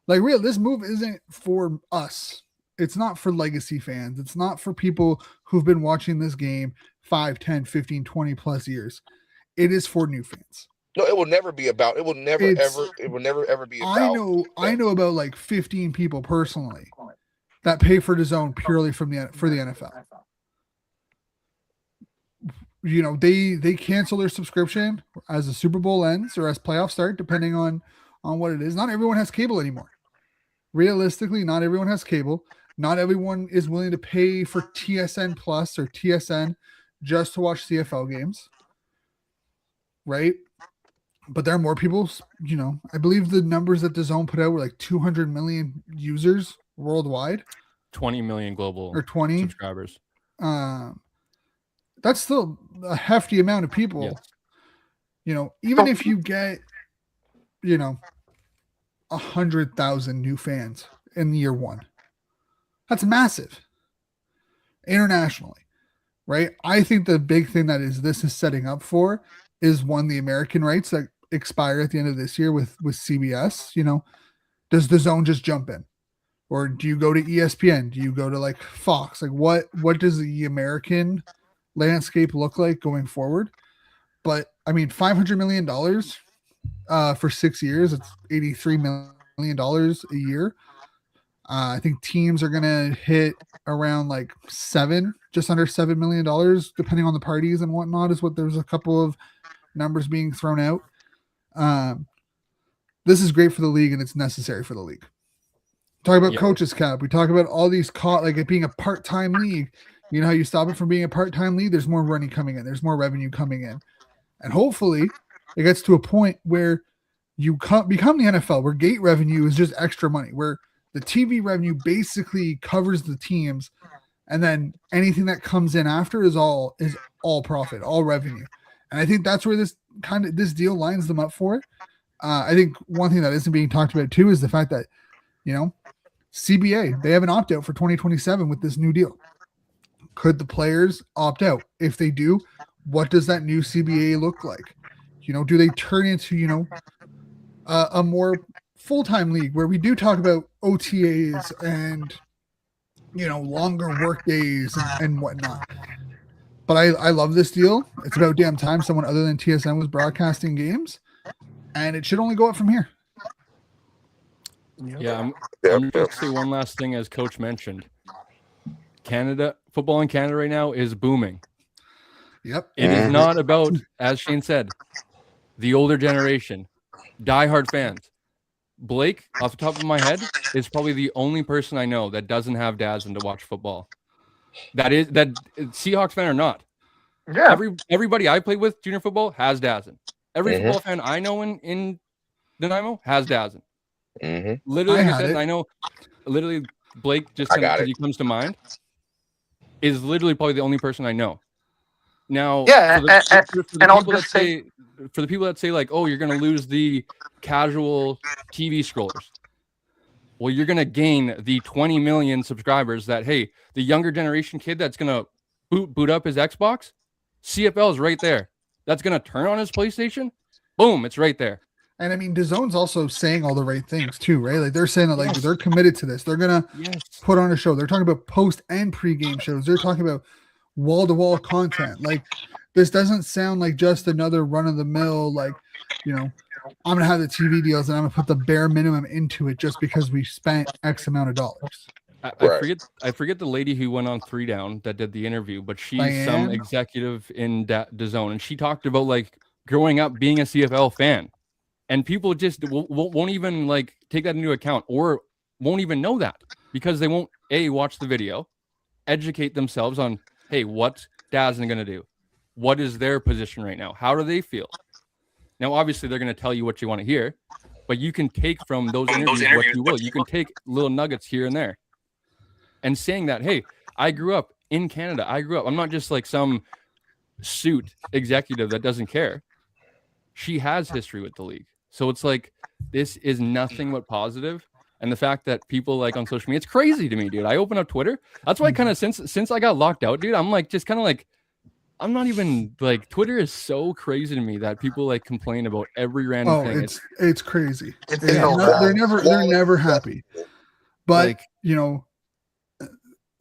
Like, this move isn't for us. It's not for legacy fans. It's not for people who've been watching this game 5, 10, 15, 20 plus years. It is for new fans. No, it will never be about. It will never ever be about. I know about like 15 people personally that pay for DAZN purely for the NFL. they cancel their subscription as the Super Bowl ends or as playoffs start, depending on what it is. Not everyone has cable anymore. Realistically, not everyone has cable. Not everyone is willing to pay for TSN Plus or TSN just to watch CFL games, right? But there are more people, I believe the numbers that DAZN put out were like 200 million users worldwide. 20 million global or 20 subscribers. That's still a hefty amount of people. Yes. Even if you get, 100,000 new fans in year one, that's massive internationally, right? I think the big thing this is setting up for is the American rights that expire at the end of this year with CBS. Does DAZN just jump in? Or do you go to ESPN? Do you go to like Fox? Like what does the American landscape look like going forward? But I mean, $500 million for 6 years, it's $83 million a year. I think teams are going to hit around like just under $7 million, depending on the parties and whatnot, there's a couple of numbers being thrown out. This is great for the league and it's necessary for the league. Talk about coaches cap. We talk about all these like it being a part-time league. You know how you stop it from being a part-time league? There's more money coming in. There's more revenue coming in. And hopefully it gets to a point where you become the NFL, where gate revenue is just extra money, where the TV revenue basically covers the teams. And then anything that comes in after is all profit, all revenue. And I think that's where this deal lines them up for it. I think one thing that isn't being talked about too is the fact that, CBA, they have an opt-out for 2027 with this new deal. Could the players opt out? If they do, what does that new CBA look like? Do they turn into, a more full-time league where we do talk about OTAs and, longer work days and whatnot? But I love this deal. It's about damn time someone other than TSN was broadcasting games, and it should only go up from here. Yeah, I'm going to say one last thing, as Coach mentioned. Football in Canada right now is booming. Yep. It is not about, as Shane said, the older generation, diehard fans. Blake, off the top of my head, is probably the only person I know that doesn't have DAZN to watch football. That Seahawks fan or not. Yeah. Everybody I played with junior football has DAZN. Every football fan I know in Nanaimo has DAZN. Literally, like I said, I know. Literally, Blake, just because he comes to mind, is literally probably the only person I know. Now, yeah, for the people that say like, oh, you're gonna lose the casual TV scrollers. Well, you're gonna gain the 20 million subscribers that, hey, the younger generation kid that's gonna boot up his Xbox, CFL is right there. That's gonna turn on his PlayStation, boom, it's right there. And I mean, DAZN's also saying all the right things too, right? Like they're saying that like they're committed to this. They're gonna put on a show. They're talking about post and pre-game shows. They're talking about wall-to-wall content. Like this doesn't sound like just another run-of-the-mill, like, I'm gonna have the TV deals and I'm gonna put the bare minimum into it just because we spent X amount of dollars. I forget the lady who went on 3 Down that did the interview, but she's some executive in DAZN, and she talked about like growing up being a CFL fan. And people just won't even like take that into account, or won't even know that, because they won't watch the video, educate themselves on, hey, what's DAZN going to do? What is their position right now? How do they feel? Now, obviously, they're going to tell you what you want to hear, but you can take from those interviews what you will. You can take little nuggets here and there. And saying that, hey, I grew up in Canada. I'm not just like some suit executive that doesn't care. She has history with the league. So it's like, this is nothing but positive. And the fact that people like on social media, it's crazy to me, dude. I open up Twitter. That's why kind of since I got locked out, dude, I'm like, just kind of like, I'm not even like, Twitter is so crazy to me that people like complain about every random thing. It's crazy. They're never happy. But like,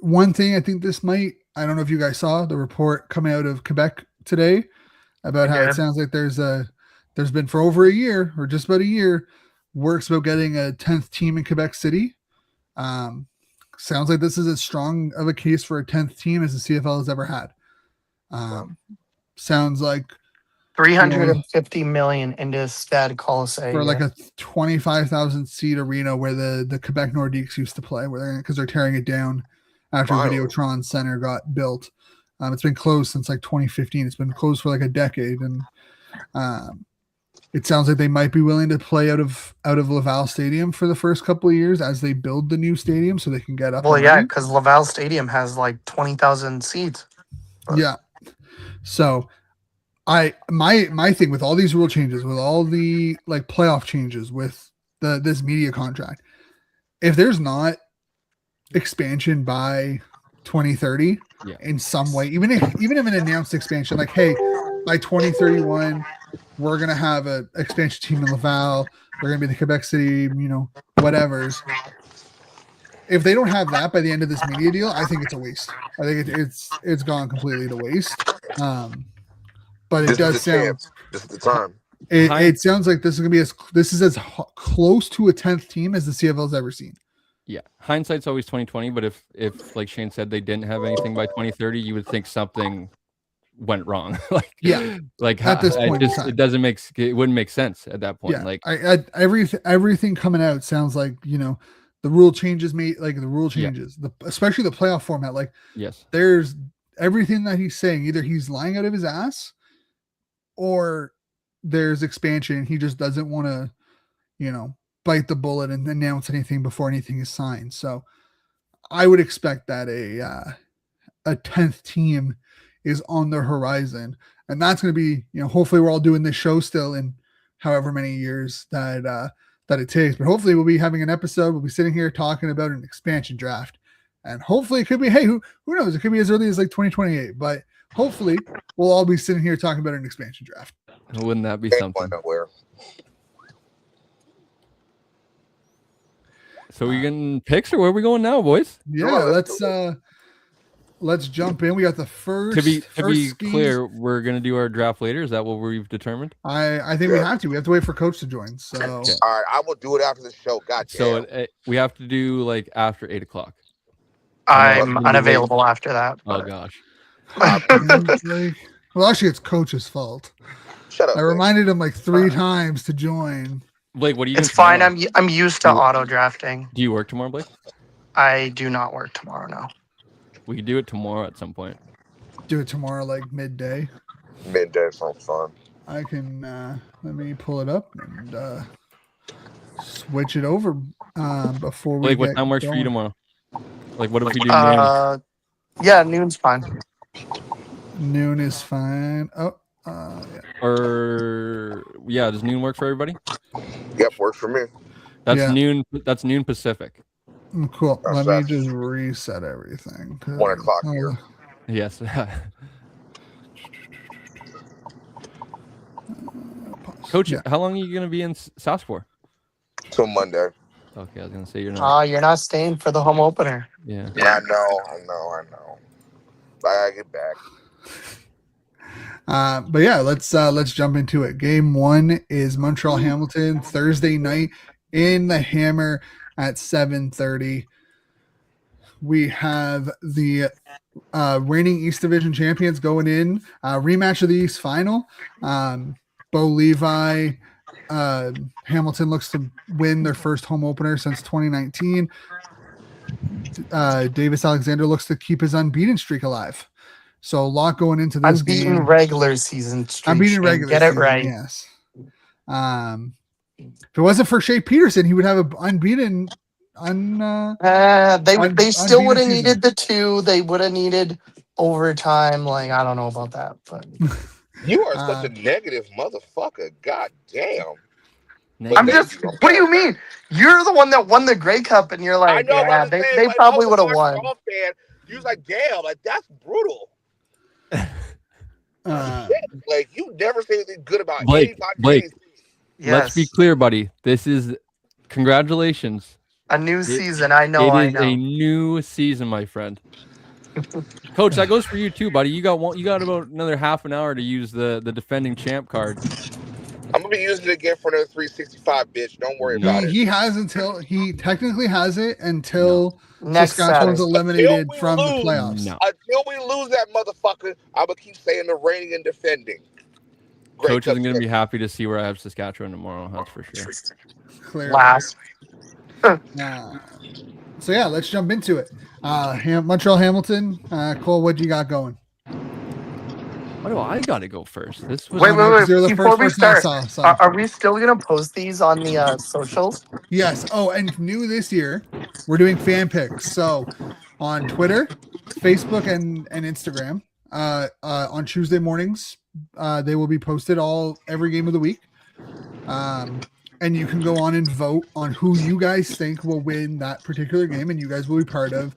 one thing I think I don't know if you guys saw the report coming out of Quebec today about how it sounds like there's been for over a year, or just about a year, works about getting a 10th team in Quebec City. Sounds like this is as strong of a case for a 10th team as the CFL has ever had. sounds like 350 million into Stade Coliseum for like a 25,000 seat arena where the Quebec Nordiques used to play, because they're tearing it down after Finally. Videotron Center got built. It's been closed since like 2015. It's been closed for like a decade, and it sounds like they might be willing to play out of Laval Stadium for the first couple of years as they build the new stadium, so they can get up. Well, and yeah, running. because Laval Stadium has like 20,000 seats. Yeah. So my thing with all these rule changes, with all the like playoff changes, with this media contract, if there's not expansion by 2030 in some way, even if an announced expansion, like, hey, by 2031 we're gonna have an expansion team in Laval, they're gonna be the Quebec City, whatever's. If they don't have that by the end of this media deal, I think it's a waste. I think it's gone completely to waste. But it does sound. This is the time. It sounds like this is as close to a 10th team as the CFL's ever seen. Yeah, hindsight's always 2020. But if like Shane said, they didn't have anything by 2030, you would think something went wrong. Like at this point, it wouldn't make sense at that point. Yeah, like everything coming out sounds like the rule changes especially the playoff format. Like, yes, there's everything that he's saying. Either he's lying out of his ass, or there's expansion. He just doesn't want to, bite the bullet and announce anything before anything is signed. So I would expect that a 10th team is on the horizon, and that's going to be, hopefully we're all doing this show still in however many years that it takes, but hopefully we'll be having an episode. We'll be sitting here talking about an expansion draft, and hopefully it could be, hey, who knows? It could be as early as like 2028, but hopefully we'll all be sitting here talking about an expansion draft. Wouldn't that be something? So we getting picks, or where are we going now, boys? Yeah, let's jump in. We got the first. To be clear, we're gonna do our draft later. Is that what we've determined? I think we have to. We have to wait for Coach to join. So all right, I will do it after the show. God damn. So we have to do like after 8 o'clock. I'm unavailable after that. Oh gosh. Well, actually, it's Coach's fault. Shut up. I reminded him like 3 times to join. Blake, what do you? It's fine. I'm used to auto drafting. Do you work tomorrow, Blake? I do not work tomorrow. No. We can do it tomorrow at some point. Do it tomorrow, like midday. Midday sounds fun. I can let me pull it up and switch it over before we. Blake, what time works for you tomorrow? Like, what if we do noon? Yeah, noon's fine. Noon is fine. Oh, yeah. Or does noon work for everybody? Yep, works for me. That's noon. That's noon Pacific. Cool. Let me just reset everything. 1 o'clock here. Yes. Coach, how long are you going to be in South for? Till Monday. Okay, I was going to say you're not. You're not staying for the home opener. Yeah. I know. I gotta get back. But yeah, let's jump into it. Game 1 is Montreal Hamilton Thursday night in the Hammer at 7:30. We have the reigning East Division champions going in, rematch of the East Final. Bo Levi, Hamilton looks to win their first home opener since 2019. Davis Alexander looks to keep his unbeaten streak alive. So a lot going into this unbeaten game. Regular season streak. Unbeaten regular Get season, it right. Yes. If it wasn't for Shea Peterson, he would have an unbeaten. They still would have needed the 2. They would have needed overtime. Like, I don't know about that, but you are such a negative motherfucker. God damn. I'm just. What do you mean? You're the one that won the Grey Cup, and you're like, yeah, they probably would have won. You was like, damn, like that's brutal. Like you never say anything good about Blake. Yes. Let's be clear, buddy. This is congratulations. A new season. I know. It is a new season, my friend. Coach, that goes for you too, buddy. You got about another half an hour to use the defending champ card. I'm gonna be using it again for another 365, bitch. Don't worry No. about it. He technically has it until Next Saskatchewan's Saturday. eliminated we from the lose. playoffs. No. Until we lose that motherfucker, I'm gonna keep saying the reigning and defending. Great Coach isn't Cup going to be champion. happy to see where I have Saskatchewan tomorrow. That's for sure. Clearly. Last. So yeah, let's jump into it. Montreal Hamilton. Cole, what you got going? Why do I got to go first? This was I know, 'cause Wait. you're the Before first we person I start, saw. are we still gonna post these on the socials? Yes. Oh, and new this year, we're doing fan picks. So on Twitter, Facebook, and Instagram, on Tuesday mornings, they will be posted every game of the week. And you can go on and vote on who you guys think will win that particular game, and you guys will be part of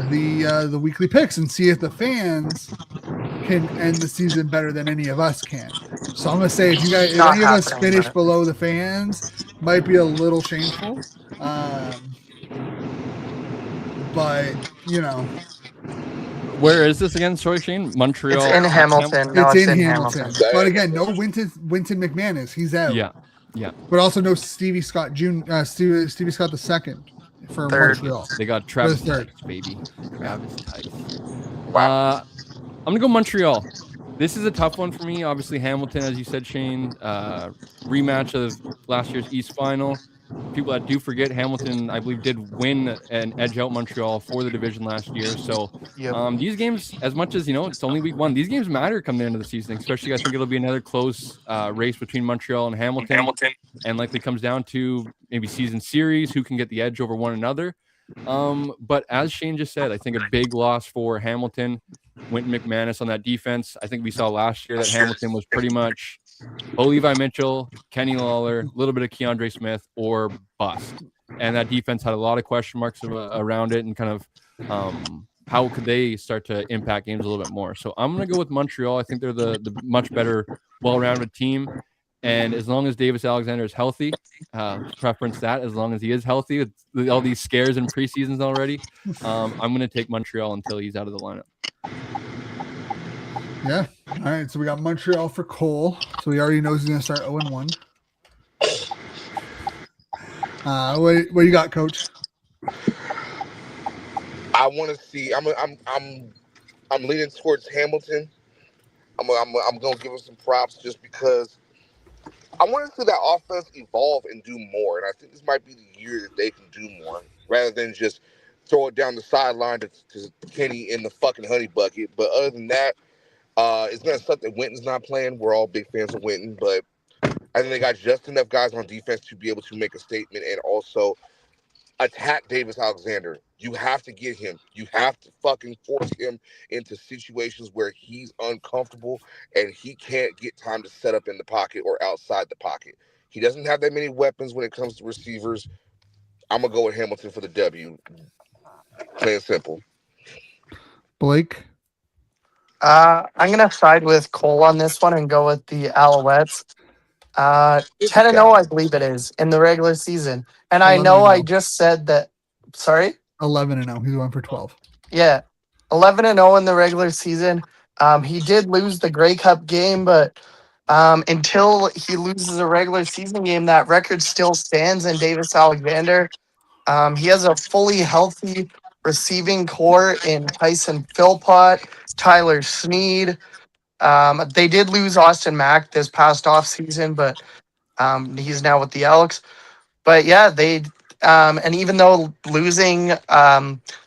the weekly picks and see if the fans can end the season better than any of us can. So I'm gonna say if Not any of us happening, finish but- below the fans, might be a little shameful. But Where is this again? Sorry, Shane. Montreal. It's in Hamilton. No, it's it's in in Hamilton. Hamilton. But again, no Winton McManus. He's out. Yeah. But also no Stevie Scott Jr. Stevie Scott the second for Third. Montreal. They got Travis third. Tice, baby. Travis Tice. Wow. I'm gonna go Montreal. This is a tough one for me. Obviously, Hamilton, as you said, Shane, rematch of last year's East Final. People that do forget, Hamilton, I believe, did win and edge out Montreal for the division last year. So Yep. these games, as much as it's only week one, these games matter come the end of the season. Especially, I think it'll be another close race between Montreal and Hamilton, and likely comes down to maybe season series, who can get the edge over one another. But as Shane just said, I think a big loss for Hamilton. Winton McManus on that defense. I think we saw last year that Hamilton was pretty much Levi Mitchell, Kenny Lawler, a little bit of Keandre Smith, or bust. And that defense had a lot of question marks around it, and kind of how could they start to impact games a little bit more. So I'm going to go with Montreal. I think they're the much better, well-rounded team. And as long as Davis Alexander is healthy, preference that as long as he is healthy with all these scares in preseasons already, I'm going to take Montreal until he's out of the lineup. Yeah. All right. So we got Montreal for Cole. So he already knows he's going to start 0-1. What you got, Coach? I want to see. I'm leaning towards Hamilton. I'm gonna give him some props just because I want to see that offense evolve and do more. And I think this might be the year that they can do more rather than just throw it down the sideline to Kenny in the fucking honey bucket. But other than that, it's gonna suck that Winton's not playing. We're all big fans of Winton, but I think they got just enough guys on defense to be able to make a statement and also attack Davis Alexander. You have to get him. You have to fucking force him into situations where he's uncomfortable and he can't get time to set up in the pocket or outside the pocket. He doesn't have that many weapons when it comes to receivers. I'm going to go with Hamilton for the W. Plain and simple. Blake? I'm gonna side with Cole on this one and go with the Alouettes. 10-0, I believe it is in the regular season. And I know I 11-0. just said that. Sorry. 11-0. He's going for 12. Yeah, 11-0 in the regular season. He did lose the Grey Cup game, but until he loses a regular season game, that record still stands. And Davis Alexander, he has a fully healthy receiving core in Tyson Philpott, Tyler Sneed. They did lose Austin Mack this past offseason, but he's now with the Elks. But yeah, they and even though losing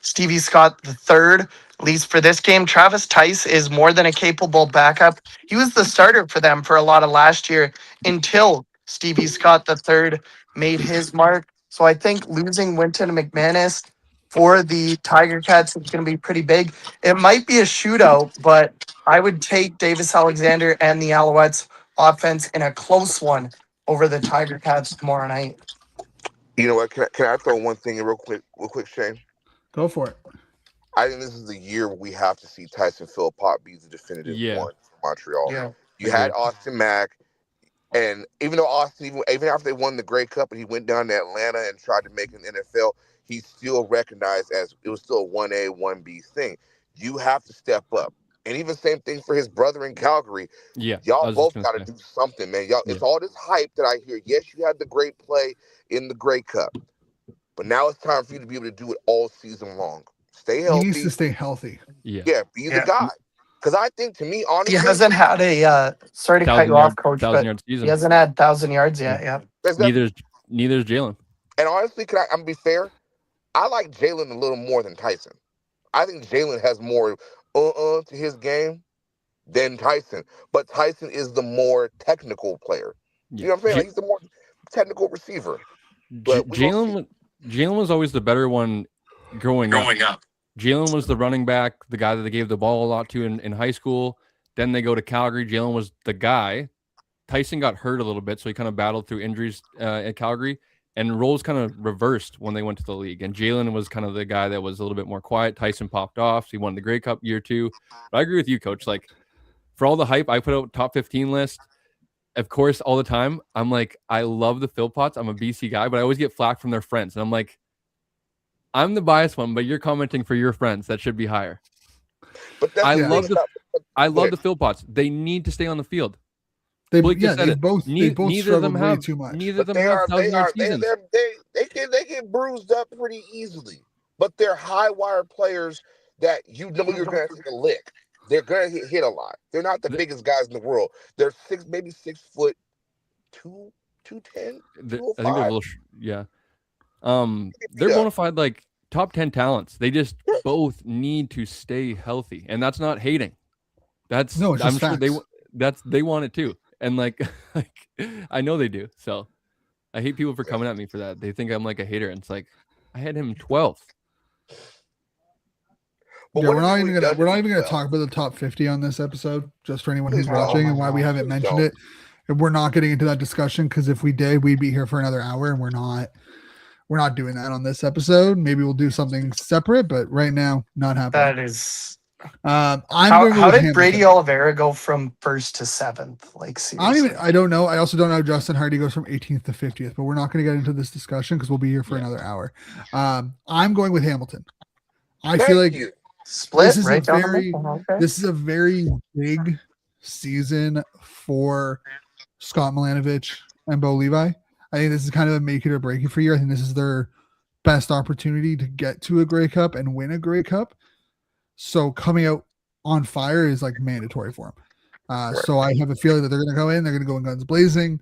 Stevie Scott the third, at least for this game, Travis Tice is more than a capable backup. He was the starter for them for a lot of last year until Stevie Scott the third made his mark. So I think losing Winton McManus for the Tiger Cats is going to be pretty big. It might be a shootout, but I would take Davis Alexander and the Alouettes offense in a close one over the Tiger Cats tomorrow night. You know what? Can I throw one thing in real quick, Shane? Go for it. I think this is the year where we have to see Tyson Philpott be the definitive one for Montreal. Yeah. You had Austin Mack, and even though Austin, even after they won the Grey Cup and he went down to Atlanta and tried to make an NFL, he's still recognized as it was still a 1A, 1B thing. You have to step up. And even same thing for his brother in Calgary. Yeah, I Y'all was just both gonna got to say. do something, man. Y'all, Yeah. it's all this hype that I hear. Yes, you had the great play in the Grey Cup, but now it's time for you to be able to do it all season long. Stay He needs healthy. to stay healthy. Yeah, be the guy. Because I think, to me, He honestly, hasn't had a sorry to cut you off, coach, but 1,000-yard he season. hasn't had 1,000 yards yet. Yeah. Neither's Jalen. And honestly, I'm gonna be fair. I like Jalen a little more than Tyson. I think Jalen has more to his game than Tyson. But Tyson is the more technical player. You know what I'm saying? Like, he's the more technical receiver. But Jalen was always the better one growing up. Jalen was the running back, the guy that they gave the ball a lot to in high school. Then they go to Calgary. Jalen was the guy. Tyson got hurt a little bit, so he kind of battled through injuries at Calgary. And roles kind of reversed when they went to the league. And Jalen was kind of the guy that was a little bit more quiet. Tyson popped off. So he won the Grey Cup year 2. But I agree with you, Coach. Like, for all the hype, I put out top 15 list. Of course, all the time, I'm like, I love the Philpots. I'm a BC guy, but I always get flack from their friends. And I'm like, I'm the biased one, but you're commenting for your friends. That should be higher. But I love the Philpots. They need to stay on the field. They both neither of them way have too much. Neither of them have 1,000-yard seasons. They get bruised up pretty easily. But they're high wire players that you know you're gonna take a lick. They're gonna get hit a lot. They're not the biggest guys in the world. They're 6'2", 210, 205. I think they're a little yeah. They're bona fide like top 10 talents. They just both need to stay healthy, and that's not hating. That's no, it's I'm just sure facts. they want it too, and like I know they do. So I hate people for coming at me for that. They think I'm like a hater, and it's like I had him 12th. But we're not even gonna talk about the top 50 on this episode, just for anyone who's watching and why we haven't mentioned it. And we're not getting into that discussion because if we did, we'd be here for another hour, and we're not doing that on this episode. Maybe we'll do something separate, but right now, not happening. That is. How did Brady Oliveira go from 1st to 7th? Like, seriously. I don't know. I also don't know how Justin Hardy goes from 18th to 50th, but we're not going to get into this discussion because we'll be here for another hour. I'm going with Hamilton. I feel like split. This is a very big season for Scott Milanovich and Bo Levi. I think this is kind of a make it or break it for you. I think this is their best opportunity to get to a Grey Cup and win a Grey Cup. So coming out on fire is like mandatory for them. So I have a feeling that they're going to go in. They're going to go in guns blazing.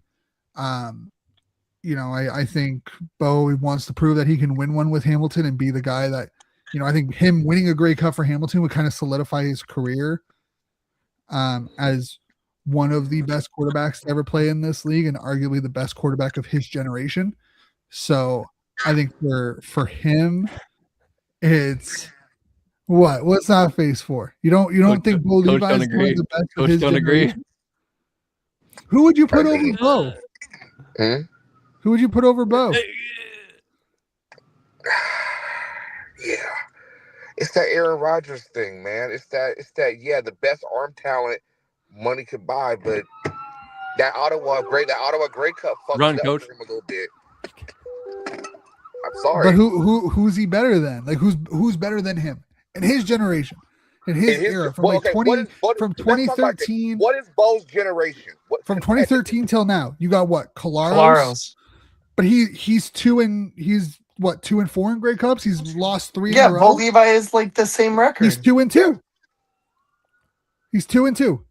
I think Bo wants to prove that he can win one with Hamilton and be the guy that, I think him winning a Grey Cup for Hamilton would kind of solidify his career as one of the best quarterbacks to ever play in this league and arguably the best quarterback of his generation. So I think for him, it's what's that face for? You don't think Bo Levi is one of the best of his generation? Who would you put over Bo? Who would you put over Bo? Yeah. It's that Aaron Rodgers thing, man. It's that the best arm talent money could buy, but that Ottawa Grey Cup fucked up for him a little bit. I'm sorry. But who's he better than? Like who's better than him in his generation? In his era from 2013. What is Bo's generation? From 2013 till now, you got what? Colaros. But he's 2 and 4 in Grey Cups. He's lost 3 in a row. Bo Levi is like the same record. He's 2 and 2. He's 2 and 2.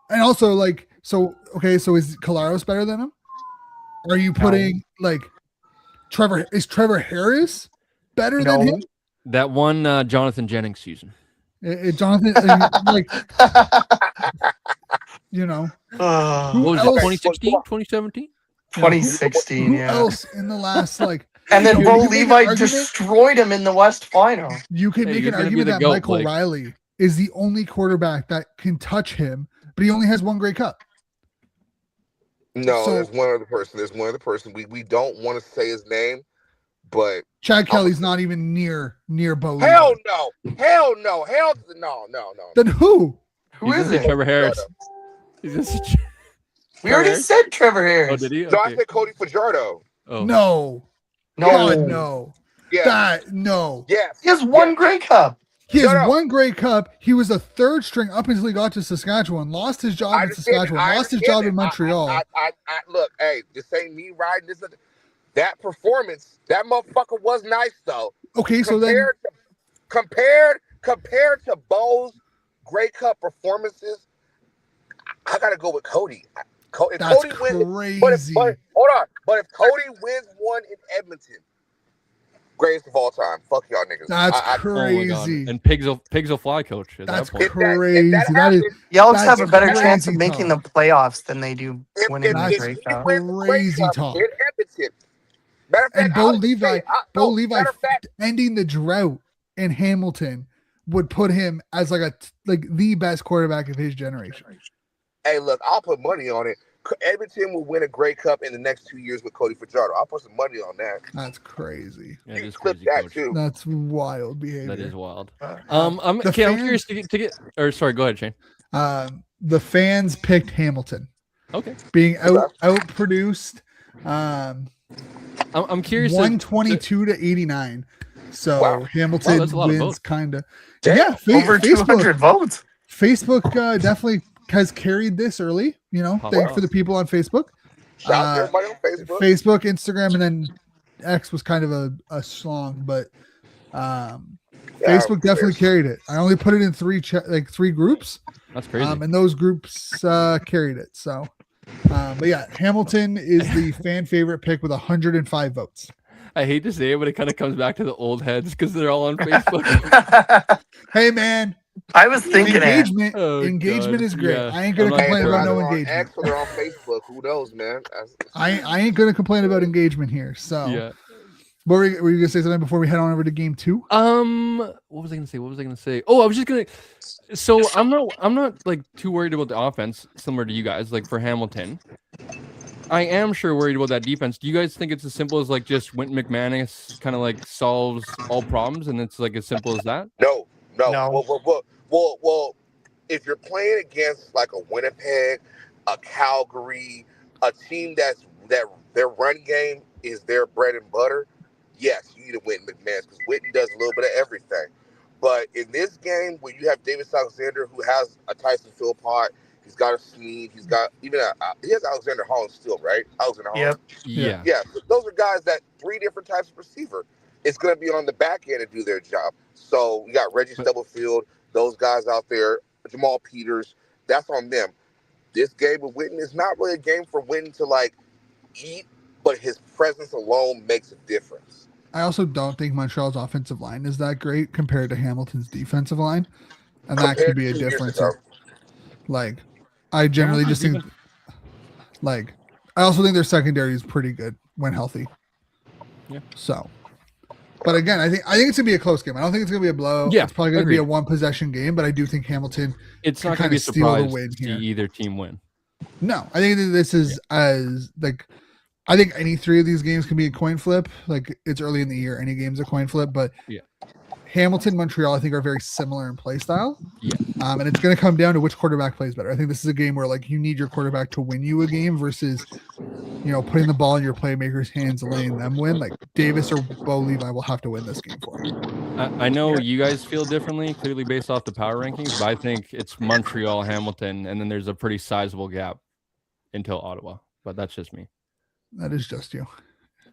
And also so is Colaros better than him? Are you putting is Trevor Harris better than him? That one Jonathan Jennings season. Jonathan, what was it, 2016, 2017? 2016, who else in the last and then Bo Levi destroyed him in the West Final. You can make an argument that Michael Riley is the only quarterback that can touch him, but he only has 1 Grey Cup. No, there's one other person. We don't want to say his name, but Chad Kelly's not even near Bo. Hell no. Then who? Who is it? Trevor Harris. We already said Trevor Harris. Oh, did he? No, I said Cody Fajardo. Oh. No. God, no. Yeah. No. Yes. He has 1 Grey Cup. He has No. one Grey Cup. He was a third string up until he got to Saskatchewan. Lost his job in Saskatchewan. Lost his job in Montreal. I look, hey, this ain't me riding this. That performance, that motherfucker was nice though. Okay, so then compared to Bo's Grey Cup performances, I gotta go with Cody. If that's Cody crazy. wins, but hold on. But if Cody wins one in Edmonton, greatest of all time. Fuck y'all niggas. That's Oh my crazy. God. And pigs will fly, coach. At That's that point. crazy. If that That is The Elks That's have a better chance of crazy making talk. the playoffs than they do winning the if Grey he Cup. wins the Grey Crazy Cup talk. in Edmonton. Matter of fact, And Bo Levi matter of fact, ending the drought in Hamilton would put him as like the best quarterback of his generation. hey, look, I'll put money on it. Edmonton will win a Grey Cup in the next 2 years with Cody Fajardo. I'll put some money on that. That's crazy. Yeah, it You is clip crazy, that coach. too. That's wild behavior. That is wild. The I'm curious to get. Or sorry, go ahead, Shane. The fans picked Hamilton, Okay. being outproduced. I'm curious. 122 to 89. So Wow. Hamilton that's a lot of wins votes. kind of. Damn. Yeah, Over 200 votes. Facebook definitely has carried this early. Thanks for the people on Facebook. Shout out to everybody on Facebook. Facebook, Instagram, and then X was kind of a slong, but Facebook definitely carried it. I only put it in three groups. That's crazy. And those groups carried it. So, but yeah, Hamilton is the fan favorite pick with 105 votes. I hate to say it, but it kind of comes back to the old heads because they're all on Facebook. Hey, man. I was thinking engagement. Oh, Engagement God. is great. Yeah. I ain't gonna I'm not complain sure. about no They're on engagement. X or they're on Facebook. Who knows, man? I ain't gonna complain about engagement here. So, Yeah. were you gonna say something before we head on over to game 2? What was I gonna say? Oh, I was just gonna. So I'm not like too worried about the offense, similar to you guys. Like for Hamilton, I am sure worried about that defense. Do you guys think it's as simple as like just Wynton McManus kind of like solves all problems, and it's like as simple as that? No. No. Well, if you're playing against like a Winnipeg, a Calgary, a team that their run game is their bread and butter, yes, you need to win McManus because Witten does a little bit of everything. But in this game, where you have Davis Alexander, who has a Tyson Philpott, he's got a Sneed, he has Alexander Holland still, right? Alexander Holland. Yeah. Yeah, so those are guys that 3 different types of receiver. It's going to be on the back end to do their job. So we got Reggie Stubblefield, those guys out there, Jamal Peters. That's on them. This game with Witten is not really a game for Witten to like eat, but his presence alone makes a difference. I also don't think Montreal's offensive line is that great compared to Hamilton's defensive line, and that could be a difference. Like, I generally just think, like, I also think their secondary is pretty good when healthy. Yeah. So, but again, I think it's gonna be a close game. I don't think it's gonna be a blow. Yeah, it's probably gonna be a agreed. 1-possession game, but I do think Hamilton. It's can not going to kinda be a steal the surprise win to see here. either team win. No, I think that this is as like. I think any 3 of these games can be a coin flip. Like, it's early in the year, any game's a coin flip. But Yeah. Hamilton, Montreal, I think are very similar in play style. Yeah. And it's going to come down to which quarterback plays better. I think this is a game where like you need your quarterback to win you a game versus, putting the ball in your playmakers' hands and letting them win. Like Davis or Bo Levi will have to win this game for you. I know you guys feel differently, clearly based off the power rankings, but I think it's Montreal, Hamilton, and then there's a pretty sizable gap until Ottawa. But that's just me. That is just you.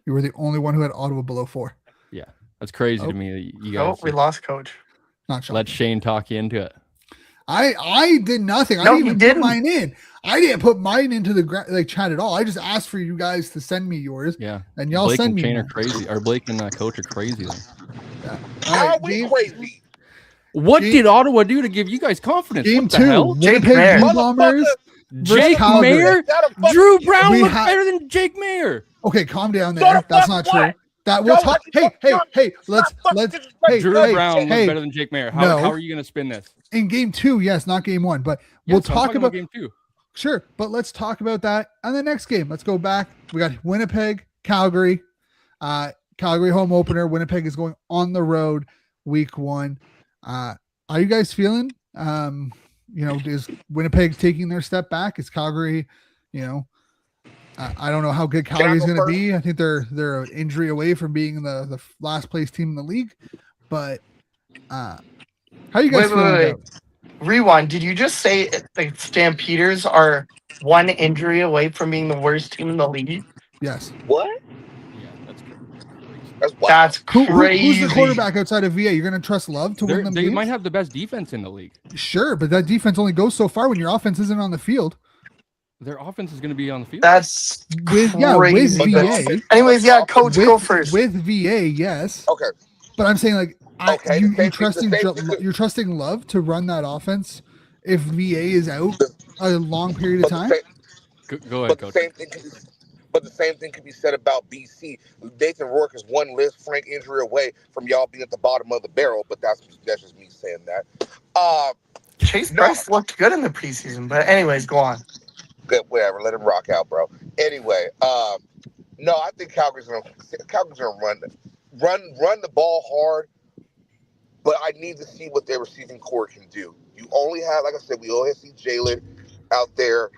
You were the only one who had Ottawa below 4. Yeah, that's crazy to me that you guys. Oh, we lost Coach. Not shocking. Let Shane talk you into it. I did nothing. I No, didn't even he put didn't. mine in. I didn't put mine into the chat at all. I just asked for you guys to send me yours. Yeah, And y'all Blake send and me Shane are mine. crazy. Or Blake and Coach are crazy. Then. Yeah. How All are right, we game, crazy? What Game- did Ottawa do to give you guys confidence? game What the 2. hell? Jake Winnipeg Mayer. Blue Bombers. Jake Calgary. Mayer? Shut the fuck Drew up. Brown We looked ha- better than Jake Mayer. Okay, calm down Shut there. the That's fuck not true. what? That we'll Yo, talk. what Hey, the fuck? let's hey, Drew hey, Brown looked hey. better than Jake Mayer. No. How are you going to spin this? In game 2, yes, not game 1, but we'll So I'm talk talking about game 2. sure, but let's talk about that on the next game. Let's go back. We got Winnipeg, Calgary. Calgary home opener. Winnipeg is going on the road week 1. Are you guys feeling is Winnipeg taking their step back? Is Calgary, I don't know how good Calgary's go going to first? be. I think they're an injury away from being the last place team in the league, but How you guys feeling about? Rewind. Did you just say the Stampeders are one injury away from being the worst team in the league? Yes. What? Yeah, that's crazy. That's wild. That's crazy. Who's the quarterback outside of VA? You're going to trust Love to win them They games? might have the best defense in the league. Sure, but that defense only goes so far when your offense isn't on the field. Their offense is going to be on the field. That's with crazy. VA. Anyways, yeah, Coach, go first. With VA, yes. Okay. But I'm saying like Okay, you're trusting Love to run that offense if VA is out a long period of time. Go ahead, Coach. But the same thing could be said about BC. Nathan Rourke is one less frank injury away from y'all being at the bottom of the barrel, but that's just me saying that. Chase Bryce looked good in the preseason, but anyways, go on. Good, whatever. Let him rock out, bro. Anyway, no, I think Calgary's gonna run the ball hard, but I need to see what their receiving core can do. You only have, like I said, we only see Jalen out there.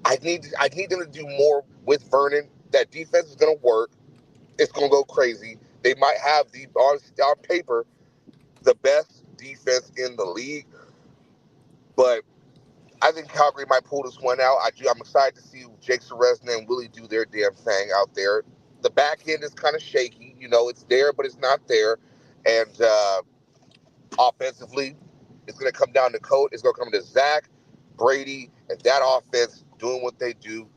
I need them to do more with Vernon. That defense is going to work. It's going to go crazy. They might have on paper the best defense in the league, but I think Calgary might pull this one out. I'm excited to see Jake Seresna and Willie do their damn thing out there. The back end is kind of shaky. You know, it's there, but it's not there. And offensively, it's going to come down to Coach. It's going to come to Zach, Brady, and that offense doing what they do.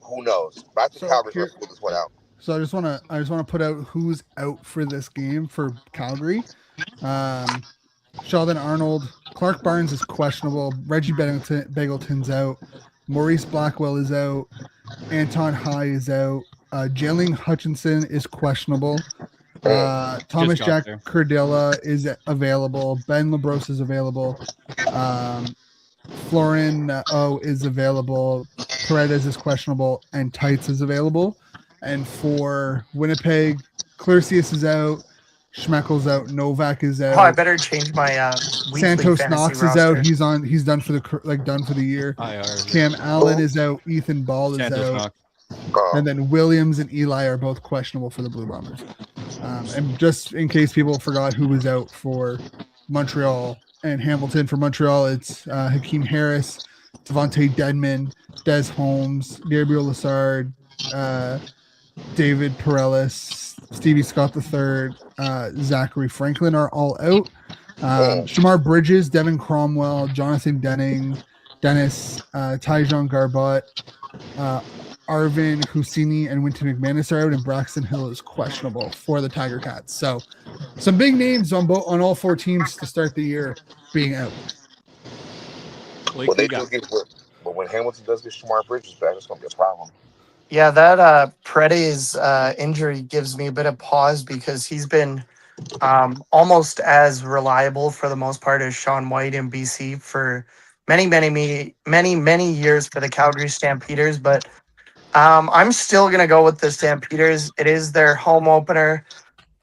Who knows? But I think Calgary's going to pull this one out. So I just want to put out who's out for this game for Calgary. Sheldon Arnold, Clark Barnes is questionable. Reggie Begelton's out. Maurice Blackwell is out. Anton High is out. Jalen Hutchinson is questionable. Thomas Jack Cardilla is available. Ben LaBrosse is available. Florin O is available. Paredes is questionable. And Tights is available. And for Winnipeg, Clercius is out. Schmeichel's out. Novak is out. Oh, I better change my Santos Knox is out. He's done for the year. Cam Allen is out. Ethan Ball is out. And then Williams and Eli are both questionable for the Blue Bombers. And just in case people forgot who was out for Montreal and Hamilton, for Montreal, it's Hakeem Harris, Devontae Dedman, Des Holmes, Gabriel Lassard, David Perellis, Stevie Scott III, Zachary Franklin are all out. Shamar Bridges, Devin Cromwell, Jonathan Dennis, Tyjon Garbott, Arvin Husini, and Winton McManus are out, and Braxton Hill is questionable for the Tiger Cats. So, some big names on all four teams to start the year being out. But when Hamilton does get Shamar Bridges back, it's going to be a problem. Yeah, that Paredes injury gives me a bit of pause because he's been almost as reliable for the most part as Sean White in BC for many years for the Calgary Stampeders. But I'm still going to go with the Stampeders. It is their home opener.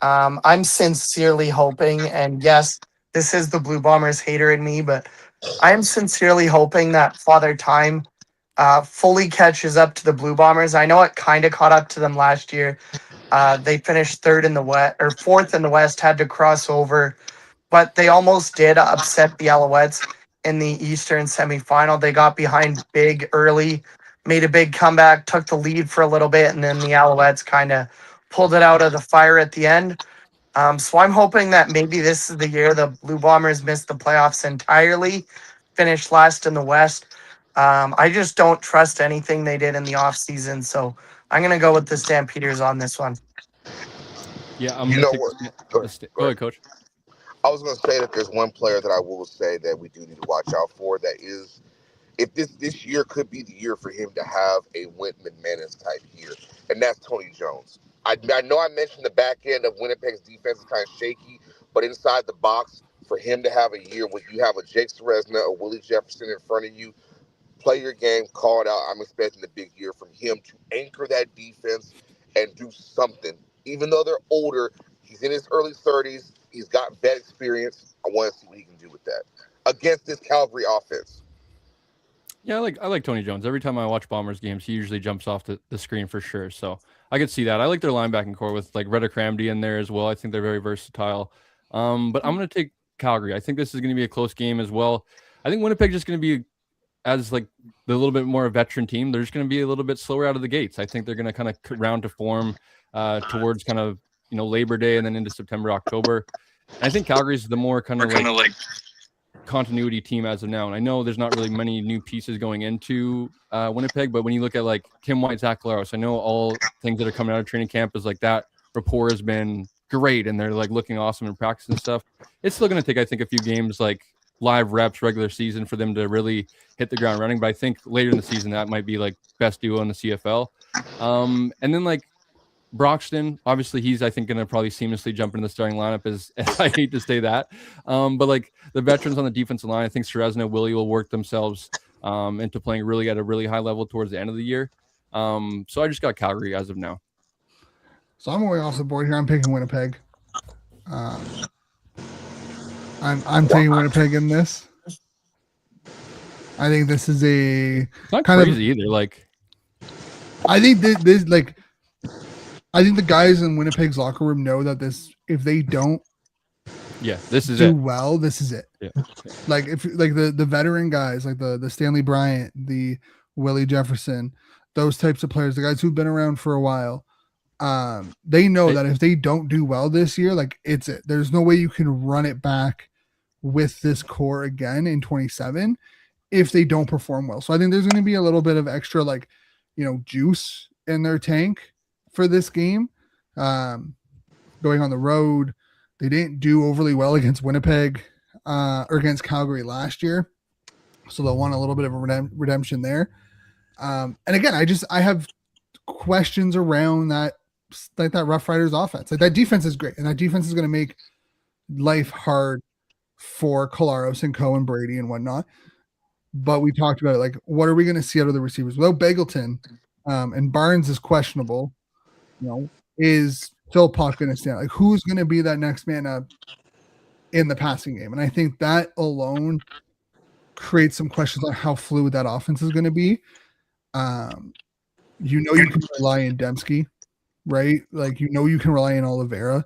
I'm sincerely hoping, and yes, this is the Blue Bombers hater in me, but I'm sincerely hoping that Father Time fully catches up to the Blue Bombers. I know it kind of caught up to them last year. They finished fourth in the West, had to cross over, but they almost did upset the Alouettes in the Eastern semifinal. They got behind big early, made a big comeback, took the lead for a little bit, and then the Alouettes kind of pulled it out of the fire at the end. So I'm hoping that maybe this is the year the Blue Bombers missed the playoffs entirely, finished last in the West. I just don't trust anything they did in the offseason, so I'm going to go with the Stampeders on this one. Yeah, I'm going to Go ahead, Coach. I was going to say that there's one player that I will say that we do need to watch out for. That is, if this year could be the year for him to have a Wint McManus type year, and that's Tony Jones. I know I mentioned the back end of Winnipeg's defense is kind of shaky, but inside the box, for him to have a year where you have a Jake Seresna or Willie Jefferson in front of you, play your game, call it out. I'm expecting a big year from him to anchor that defense and do something. Even though they're older, he's in his early 30s. He's got vet experience. I want to see what he can do with that against this Calgary offense. Yeah, I like Tony Jones. Every time I watch Bombers games, he usually jumps off the screen for sure. So I could see that. I like their linebacking core with like Reddick Ramsey in there as well. I think they're very versatile. But I'm going to take Calgary. I think this is going to be a close game as well. I think Winnipeg just going to be, as like the little bit more veteran team, they're just going to be a little bit slower out of the gates. I think they're going to kind of round to form towards kind of, Labor Day and then into September, October. And I think Calgary's the more kind of like continuity team as of now. And I know there's not really many new pieces going into Winnipeg, but when you look at like Kim White, Zach Collaros, I know all things that are coming out of training camp is like that rapport has been great and they're like looking awesome in practice and stuff. It's still going to take, I think, a few games like live reps, regular season for them to really hit the ground running. But I think later in the season, that might be like best duo in the CFL. And then like Broxton, obviously he's, I think, going to probably seamlessly jump into the starting lineup as I hate to say that. But like the veterans on the defensive line, I think Serezna, Willie will work themselves into playing really at a really high level towards the end of the year. So I just got Calgary as of now. So I'm going off the board here. I'm picking Winnipeg. I'm taking Winnipeg in this. I think this is a not kind crazy either. Like, I think this like, I think the guys in Winnipeg's locker room know that this, if they don't, this is do it. well, this is it. Yeah. Like if like the veteran guys, like the Stanley Bryant, the Willie Jefferson, those types of players, the guys who've been around for a while, they know that if they don't do well this year, like it's it. There's no way you can run it back with this core again in 27 if they don't perform well. So I think there's going to be a little bit of extra, like, juice in their tank for this game. Going on the road, they didn't do overly well against Winnipeg or against Calgary last year, so they'll want a little bit of a redemption there. And again, I have questions around that, like that Rough Riders offense. Like that defense is great, and that defense is going to make life hard for Collaros and Co and Brady and whatnot. But we talked about it. Like, what are we going to see out of the receivers without Bagleton? And Barnes is questionable. Is Philpott going to stand? Like, who's going to be that next man up in the passing game? And I think that alone creates some questions on how fluid that offense is going to be. You can rely on Dembski, right? Like, you can rely on Oliveira.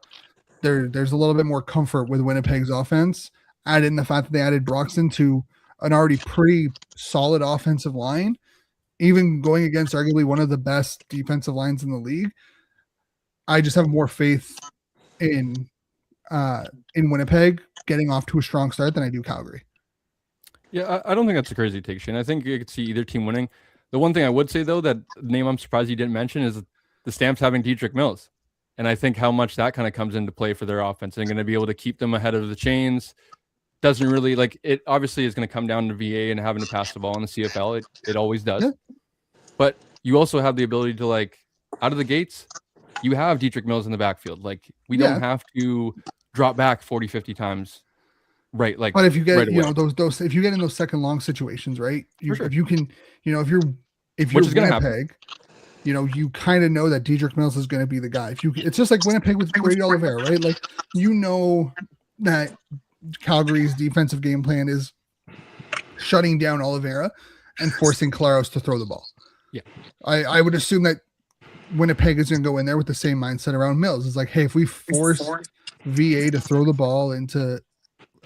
There's a little bit more comfort with Winnipeg's offense. Add in the fact that they added Broxton to an already pretty solid offensive line, even going against arguably one of the best defensive lines in the league. I just have more faith in Winnipeg getting off to a strong start than I do Calgary. Yeah, I don't think that's a crazy take, Shane. I think you could see either team winning. The one thing I would say, though, that name I'm surprised you didn't mention is the Stamps having Dietrich Mills. And I think how much that kind of comes into play for their offense and going to be able to keep them ahead of the chains. Doesn't really, like, it obviously is going to come down to VA and having to pass the ball in the CFL. It always does. Yeah. But you also have the ability to, like, out of the gates, you have Dietrich Mills in the backfield. Like, we don't have to drop back 40, 50 times. Right. Like, but if you get, right those, if you get in those second long situations, right. Sure. If you can, if you're Winnipeg, you kind of know that Dietrich Mills is going to be the guy. It's just like Winnipeg with Brady Oliveira, right? Like, that Calgary's defensive game plan is shutting down Oliveira and forcing Collaros to throw the ball. Yeah. I would assume that Winnipeg is going to go in there with the same mindset around Mills. It's like, hey, if we force VA to throw the ball into,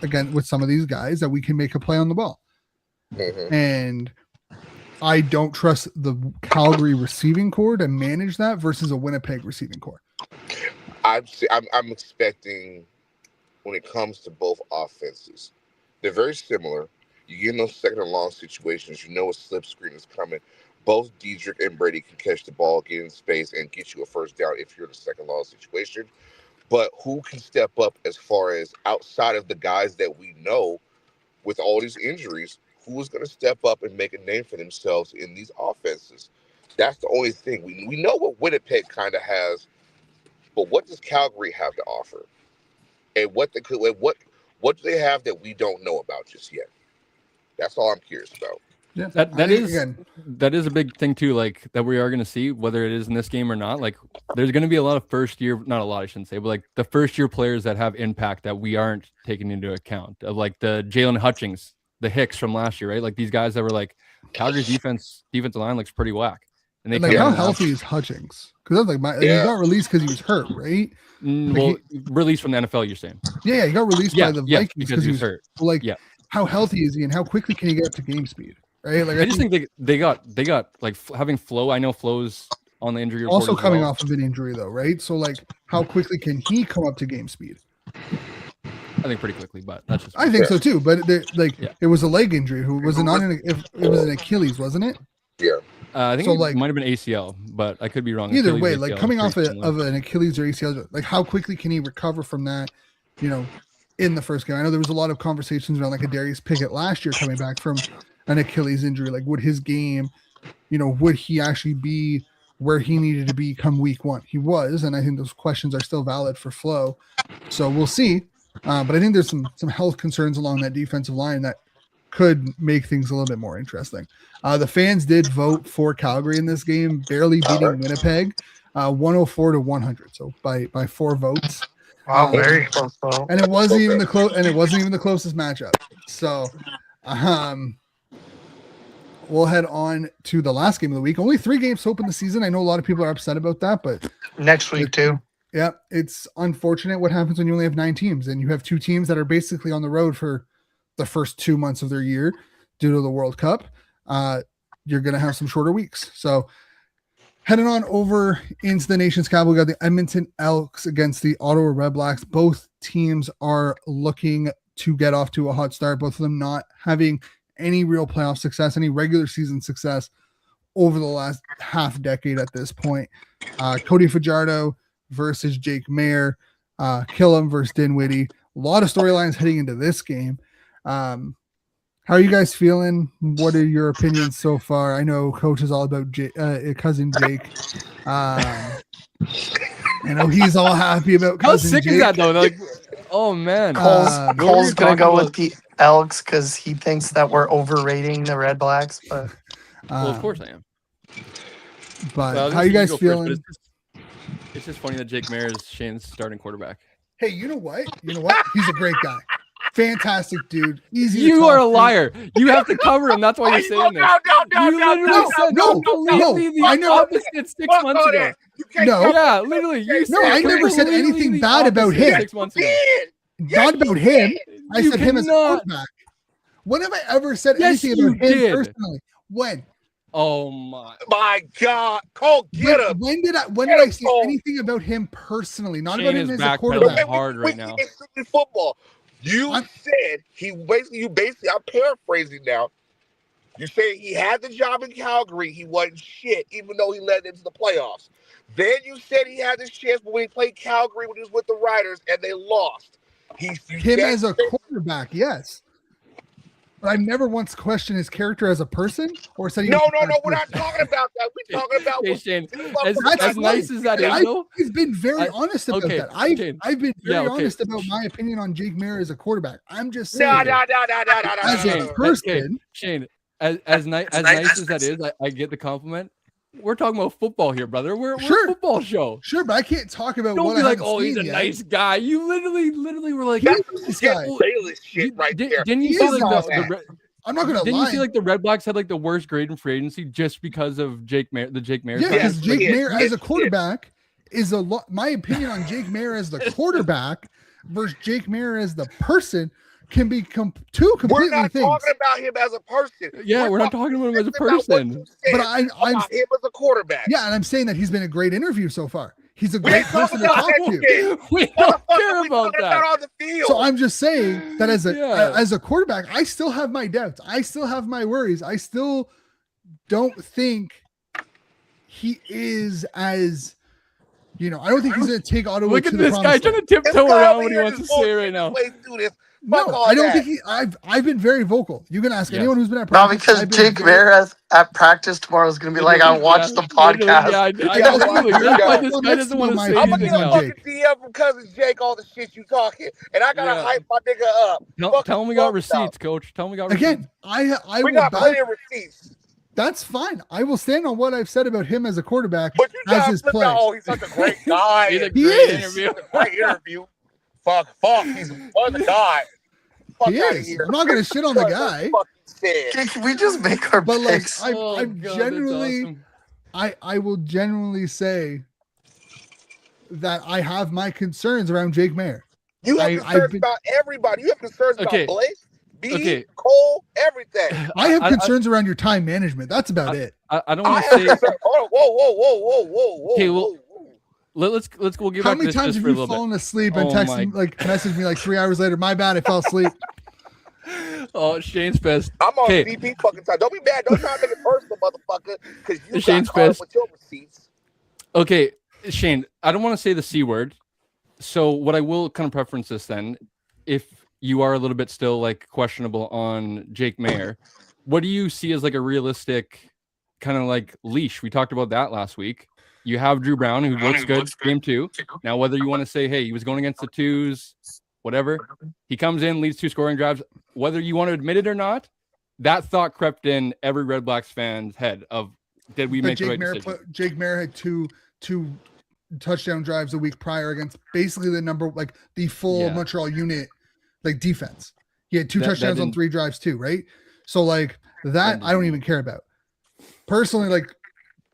again, with some of these guys, that we can make a play on the ball. Mm-hmm. And I don't trust the Calgary receiving core to manage that versus a Winnipeg receiving core. I'm expecting, when it comes to both offenses, they're very similar. You get in those second and long situations, a slip screen is coming. Both Dietrich and Brady can catch the ball, get in space, and get you a first down if you're in a second long situation. But who can step up as far as outside of the guys that we know with all these injuries, who is going to step up and make a name for themselves in these offenses? That's the only thing. We know what Winnipeg kind of has, but what does Calgary have to offer? And what do they have that we don't know about just yet? That's all I'm curious about. Yeah, that is a big thing too, like that we are going to see, whether it is in this game or not. Like, there's going to be a lot of not a lot, I shouldn't say, but like the first year players that have impact that we aren't taking into account, of like the Jalen Hutchings, the Hicks from last year, right? Like these guys that were like, Calgary's defensive line looks pretty whack. And they And like, come how in healthy is Hutchings? Because that's like he got released because he was hurt, right? well, released from the NFL, you're saying? Yeah, he got released by the Vikings because he was hurt. So like, how healthy is he, and how quickly can he get up to game speed? Right? Like, I just think they got like having Flo. I know Flo's on the injury report also coming well. off of an injury though, right? So like, how quickly can he come up to game speed? I think pretty quickly, but that's just. I think so too, but it was a leg injury. Who was it? It was an Achilles, wasn't it? Yeah. I think it might have been ACL, but I could be wrong. Either Achilles, way, ACL, like coming off of an Achilles or ACL, like how quickly can he recover from that? In the first game, I know there was a lot of conversations around like a Darius Pickett last year coming back from an Achilles injury. Like, would his game, would he actually be where he needed to be come week 1? He was, and I think those questions are still valid for Flo. So we'll see. But I think there's some health concerns along that defensive line that could make things a little bit more interesting. The fans did vote for Calgary in this game, barely beating Winnipeg, 104-100. So by 4 votes. Wow, very close though. And it wasn't even the closest matchup. So we'll head on to the last game of the week. Only 3 games to open the season. I know a lot of people are upset about that, but next week too. Yeah, it's unfortunate what happens when you only have 9 teams and you have 2 teams that are basically on the road for the first 2 months of their year due to the World Cup. You're going to have some shorter weeks. So heading on over into the nation's capital, we got the Edmonton Elks against the Ottawa Redblacks. Both teams are looking to get off to a hot start. Both of them not having any real playoff success, any regular season success over the last half decade at this point. Cody Fajardo versus Jake Mayer, Killam versus Dinwiddie. A lot of storylines heading into this game. How are you guys feeling? What are your opinions so far? I know Coach is all about cousin Jake. I know he's all happy about cousin How sick Jake. is that though? Like, oh man, Cole's gonna go with the Elks because he thinks that we're overrating the Red Blacks. But well, of course I am. But how are you guys feeling? It's just funny that Jake Mayer is Shane's starting quarterback. Hey, you know what? He's a great guy. Fantastic dude. Easy. You are a liar. You have to cover him. That's why you're saying this. You literally said completely the opposite 6 months ago. Yeah, literally. You said I never said anything bad about him. 6 months ago. Not about him. I said him as a quarterback. When have I ever said anything about him personally? When? Oh my God, Cole, get him. When did I say anything about him personally? Not Shane about him as a quarterback. Hard right now. Football. You said you basically. I'm paraphrasing now. You said he had the job in Calgary. He wasn't shit, even though he led into the playoffs. Then you said he had this chance when he played Calgary when he was with the Riders and they lost. Him as a quarterback, yes. But I've never once questioned his character as a person or said no. We're not talking about that. We're talking about Shane, as nice as that is, though. He's been very honest about that. I've been very honest about my opinion on Jake Mayer as a quarterback. I'm just saying. As a person, Shane, as nice as that is, I get the compliment. We're talking about football here, brother. We're a football show. Sure, but I can't talk about Don't what be I like, he's a nice guy. You literally were like, this guy. Shit right there. Didn't you see like I'm not gonna lie. Didn't you see like the Red Blacks had like the worst grade in free agency just because of Jake Mayer? Yeah, because Jake Mayer as a quarterback is a lot. My opinion on Jake Mayer as the quarterback versus Jake Mayer as the person can be two completely We're not things. talking about him as a person. Yeah, we're not talking about him as a person. But I'm him as a quarterback. Yeah, and I'm saying that he's been a great interview so far. He's a great person to talk to. We don't care about that. On the field. So I'm just saying that as a quarterback, I still have my doubts. I still have my worries. I still don't think he is as, I don't think he's going to take Ottawa Look to at the this guy trying to tiptoe around what he wants to say right now. No, I don't think I've been very vocal. You can ask anyone who's been at practice. No, because Jake Mayer at practice tomorrow is going to be like, I watched the podcast. That's why this guy doesn't want to say anything now. I'm going to DM from cousin Jake all the shit you talking, and I got to hype my nigga up. Tell him we got receipts, Coach. Tell him we got receipts. Again, I we got plenty of receipts. That's fine. I will stand on what I've said about him as a quarterback as his play. Oh, he's such a great guy. He's a great interview. Great interview. Fuck. He's a fun guy. He is. I'm not going to shit on the guy. Can we just make our picks? Like, I'm generally, I will genuinely say that I have my concerns around Jake Mayer. You have concerns about everybody. You have concerns Okay. about Blake, B, Okay. Cole, everything. I have concerns around your time management. That's about it. I don't want to say. Hold on, whoa. Okay, well, let's we'll get How back to many this times just have for a you little bit. fallen asleep and messaged me like 3 hours later? My bad, I fell asleep. Oh, Shane's pissed. I'm on Okay. CP fucking time. Don't be mad. Don't try to make it personal, motherfucker. Because you Shane's got caught pissed. up with your receipts. Okay, Shane, I don't want to say the C word. So what I will kind of preference this then, if you are a little bit still like questionable on Jake Mayer, what do you see as like a realistic kind of like leash? We talked about that last week. You have Drew Brown, who looks good game 2. Now, whether you want to say, hey, he was going against the 2s, whatever, he comes in, leads 2 scoring drives. Whether you want to admit it or not, that thought crept in every Red Blacks fan's head of, did we make the right decision? Jake Mayer had two touchdown drives a week prior against basically the full Montreal unit, like defense. He had 2 touchdowns on 3 drives too, right? So like that, I don't even care about. Personally, like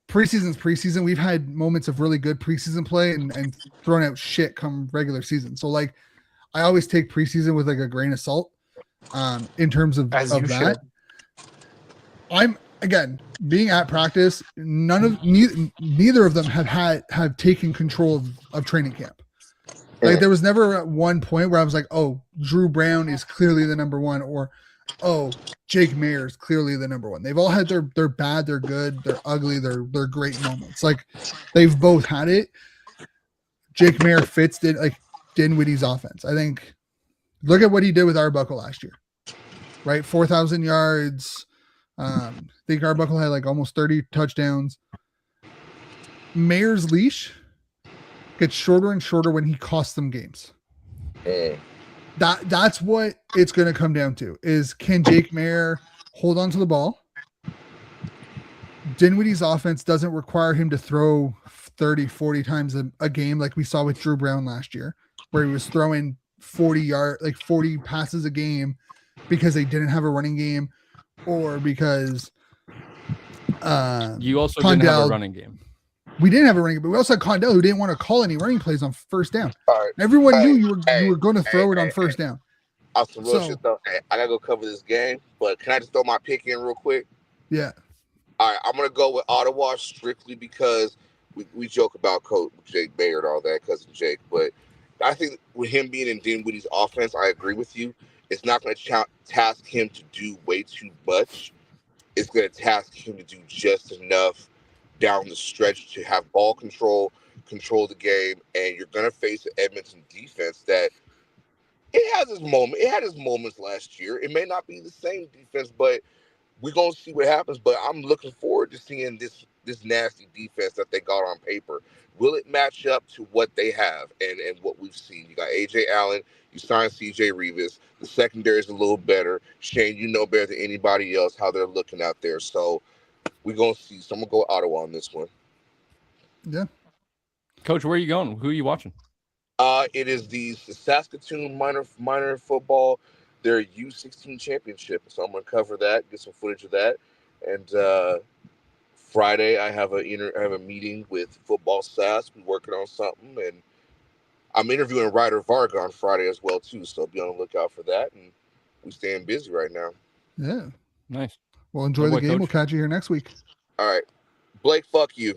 preseason's preseason. We've had moments of really good preseason play and thrown out shit come regular season. So like I always take preseason with like a grain of salt in terms of that. I'm again being at practice. Neither of them have taken control of training camp. Like there was never at one point where I was like, oh, Drew Brown is clearly the number 1, or oh, Jake Mayer is clearly the number 1. They've all had their bad, they're good, they're ugly, they're great moments. Like they've both had it. Jake Mayer fits Dinwiddie's offense. I think look at what he did with Arbuckle last year. Right? 4,000 yards. I think Arbuckle had like almost 30 touchdowns. Mayer's leash gets shorter and shorter when he costs them games. That's what it's going to come down to is can Jake Mayer hold on to the ball? Dinwiddie's offense doesn't require him to throw 30, 40 times a game like we saw with Drew Brown last year, where he was throwing 40 passes a game because they didn't have a running game or because you also didn't have a running game. We didn't have a running game, but we also had Condell who didn't want to call any running plays on first down. Right. Everyone knew you were going to throw it on first down. I'll some real shit though. I gotta go cover this game, but can I just throw my pick in real quick? Yeah. All right, I'm gonna go with Ottawa strictly because we joke about Coach Jake Mayer and all that, cousin Jake, but I think with him being in Dinwiddie's offense, I agree with you. It's not going to task him to do way too much. It's going to task him to do just enough down the stretch to have ball control the game, and you're going to face an Edmonton defense that it has its moment. It had its moments last year. It may not be the same defense, but we're going to see what happens. But I'm looking forward to seeing this nasty defense that they got on paper. Will it match up to what they have and what we've seen? You got A.J. Allen. You signed C.J. Revis. The secondary is a little better. Shane, you know better than anybody else how they're looking out there. So we're going to see. So I'm going to go Ottawa on this one. Yeah. Coach, where are you going? Who are you watching? It is the Saskatoon minor football, their U16 championship. So I'm going to cover that, get some footage of that. And Friday, I have a meeting with Football SAS. We're working on something, and I'm interviewing Ryder Varga on Friday as well too. So be on the lookout for that. And we're staying busy right now. Yeah, nice. Well, enjoy the game. Coach. We'll catch you here next week. All right, Blake. Fuck you.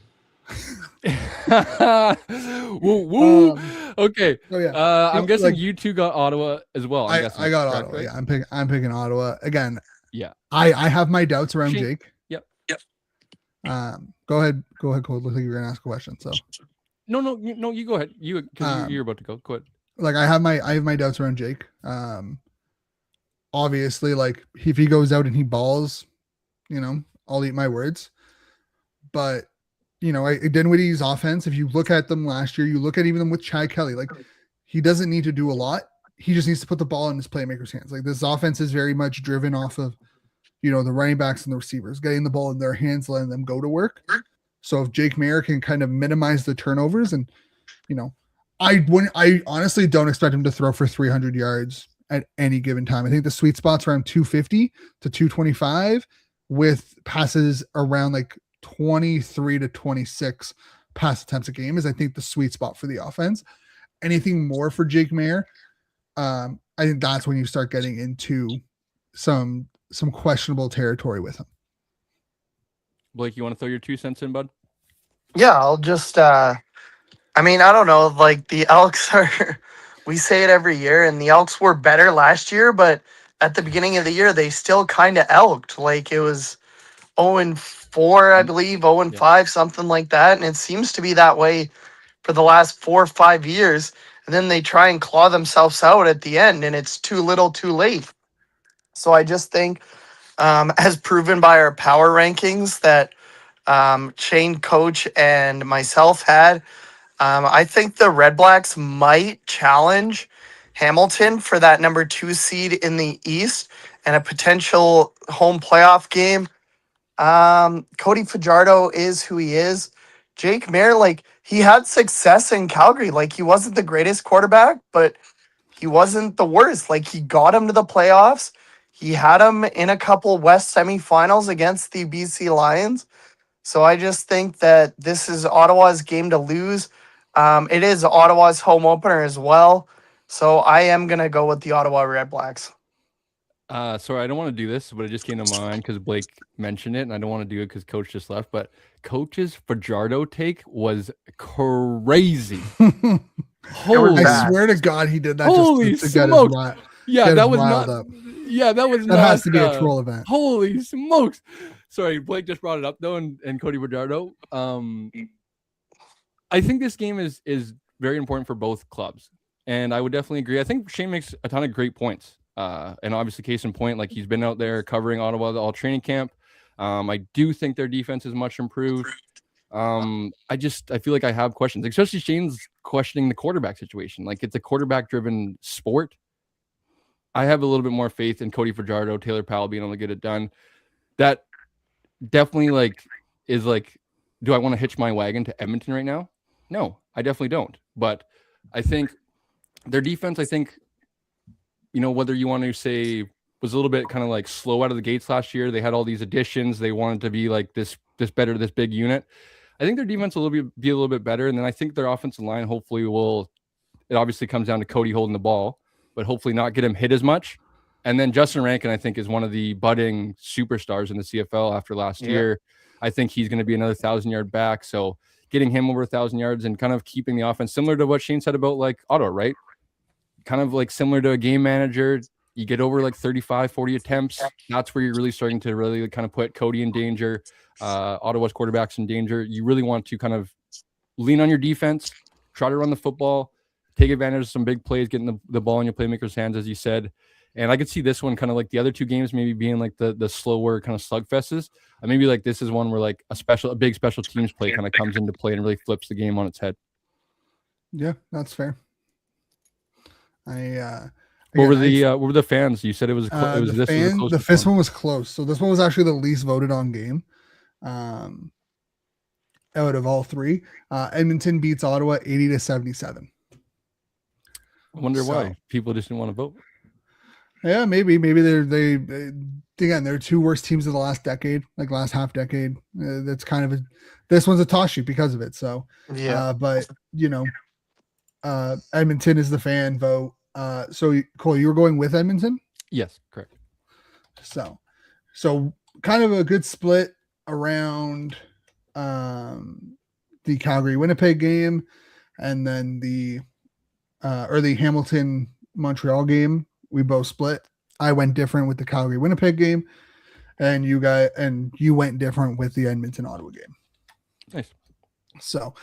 Woo, woo. Okay. Oh yeah. I'm guessing you two got Ottawa as well. I got Ottawa. Right? Yeah, I'm picking Ottawa again. Yeah. I have my doubts around Jake. Yep. Go ahead, Cole. Looks like you're gonna ask a question. So. No, you go ahead. Because you're about to go. Go ahead. Like I have my doubts around Jake. Obviously, like if he goes out and he balls, I'll eat my words. But Dinwiddie's offense, if you look at them last year, you look at even them with Chad Kelly, like he doesn't need to do a lot. He just needs to put the ball in his playmakers' hands. Like this offense is very much driven off of, the running backs and the receivers getting the ball in their hands, letting them go to work. So if Jake Mayer can kind of minimize the turnovers and, I honestly don't expect him to throw for 300 yards at any given time. I think the sweet spot's around 250 to 225 with passes around like 23 to 26 pass attempts a game is, I think, the sweet spot for the offense. Anything more for Jake Maier, I think that's when you start getting into some questionable territory with him. Blake, you want to throw your 2 cents in, bud? Yeah, I'll just I mean, I don't know, like the Elks are we say it every year, and the Elks were better last year, but at the beginning of the year they still kind of elked. Like it was 0-4, I believe, 0-5, something like that. And it seems to be that way for the last 4 or 5 years. And then they try and claw themselves out at the end, and it's too little, too late. So I just think, as proven by our power rankings that Shane, Coach, and myself had, I think the Red Blacks might challenge Hamilton for that number 2 seed in the East and a potential home playoff game. Cody Fajardo is who he is. Jake Maier, like, he had success in Calgary. Like, he wasn't the greatest quarterback, but he wasn't the worst. Like, he got him to the playoffs. He had him in a couple West semifinals against the BC Lions. So I just think that this is Ottawa's game to lose. It is Ottawa's home opener as well. So I am going to go with the Ottawa Red Blacks. Sorry, I don't want to do this, but it just came to mind because Blake mentioned it, and I don't want to do it because Coach just left. But Coach's Fajardo take was crazy. Holy I swear to God, he did that Holy just to get his smokes. wi- Yeah, get that his was riled not. up. Yeah, that was That not, has to be a troll event. Holy smokes! Sorry, Blake just brought it up though, and Cody Fajardo. I think this game is very important for both clubs, and I would definitely agree. I think Shane makes a ton of great points, and obviously, case in point, like he's been out there covering Ottawa all training camp. I do think their defense is much improved. I feel like I have questions, especially Shane's questioning the quarterback situation. Like it's a quarterback driven sport. I have a little bit more faith in Cody Fajardo, Taylor Powell being able to get it done. That definitely is do I want to hitch my wagon to Edmonton right now? No, I definitely don't. But I think their defense, whether you want to say was a little bit kind of like slow out of the gates last year. They had all these additions. They wanted to be like this better, this big unit. I think their defense will be a little bit better. And then I think their offensive line hopefully it obviously comes down to Cody holding the ball, but hopefully not get him hit as much. And then Justin Rankin, I think, is one of the budding superstars in the CFL after last year. I think he's going to be another 1,000-yard back. So getting him over 1,000 yards and kind of keeping the offense similar to what Shane said about like Ottawa, right? Kind of like similar to a game manager. You get over like 35, 40 attempts. That's where you're really starting to really kind of put Cody in danger, Ottawa's quarterbacks in danger. You really want to kind of lean on your defense, try to run the football, take advantage of some big plays, getting the ball in your playmakers' hands, as you said. And I could see this one kind of like the other two games maybe being like the slower kind of slugfests. Maybe like this is one where like a big special teams play kind of comes into play and really flips the game on its head. Yeah, that's fair. What were the fans? You said it was the fifth one was close. So this one was actually the least voted on game out of all three. Edmonton beats Ottawa 80-77. I wonder why people just didn't want to vote. Yeah, maybe they again, they're two worst teams of the last decade, like last half decade. That's kind of this one's a toss shoot because of it. So but Edmonton is the fan vote. So Cole, you were going with Edmonton? Yes, correct. So kind of a good split around the Calgary Winnipeg game, and then the Hamilton Montreal game. We both split. I went different with the Calgary Winnipeg game, and you went different with the Edmonton Ottawa game. Nice. So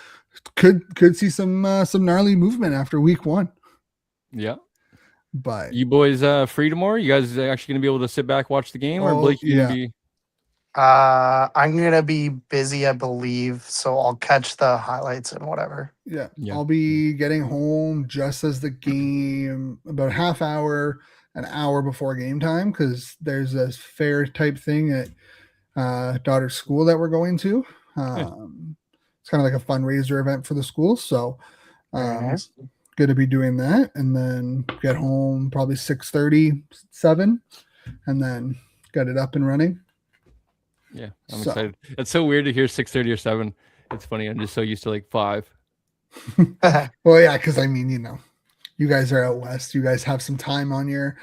could see some gnarly movement after week one. Yeah. But you boys free tomorrow? You guys actually gonna be able to sit back, watch the game, or Blake you gonna be? I'm gonna be busy, I believe, so I'll catch the highlights and whatever. Yeah. I'll be getting home just as the game, about an hour before game time, because there's this fair type thing at daughter's school that we're going to. It's kind of like a fundraiser event for the school, so going to be doing that, and then get home probably 6:30, 7, and then get it up and running. Yeah, I'm So- excited. It's so weird to hear 6:30 or 7. It's funny. I'm just so used to like 5. Well, yeah, because I mean, you guys are out west. You guys have some time on your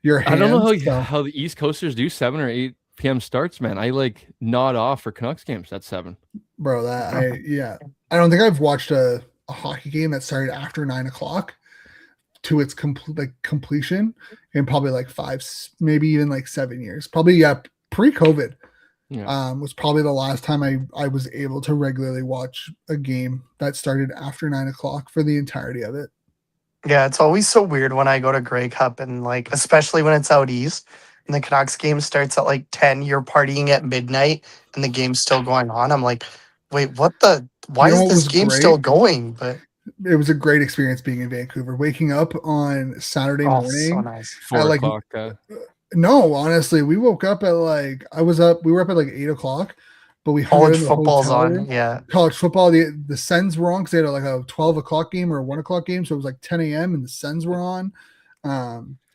hands. I don't know so- how the East Coasters do 7 or 8 p.m. starts, man. I like nod off for Canucks games at 7. bro. I don't think I've watched a hockey game that started after 9 o'clock to its completion in probably like 5, maybe even like 7 years. Probably pre-COVID. Yeah. Was probably the last time I was able to regularly watch a game that started after 9 o'clock for the entirety of it. Yeah, it's always so weird when I go to Grey Cup and like, especially when it's out east and the Canucks game starts at like 10, you're partying at midnight and the game's still going on. I'm like, wait, why You know is what this was game great? still going? But It was a great experience being in Vancouver. Waking up on Saturday oh, morning so nice. 4 like- o'clock. No, honestly, we woke up at we were up at like 8 o'clock, but we hung out College in the football's hotel on. room. Yeah. College football, the Sens were on because they had like a 12 o'clock game or a 1 o'clock game. So it was like 10 a.m. and the Sens were on.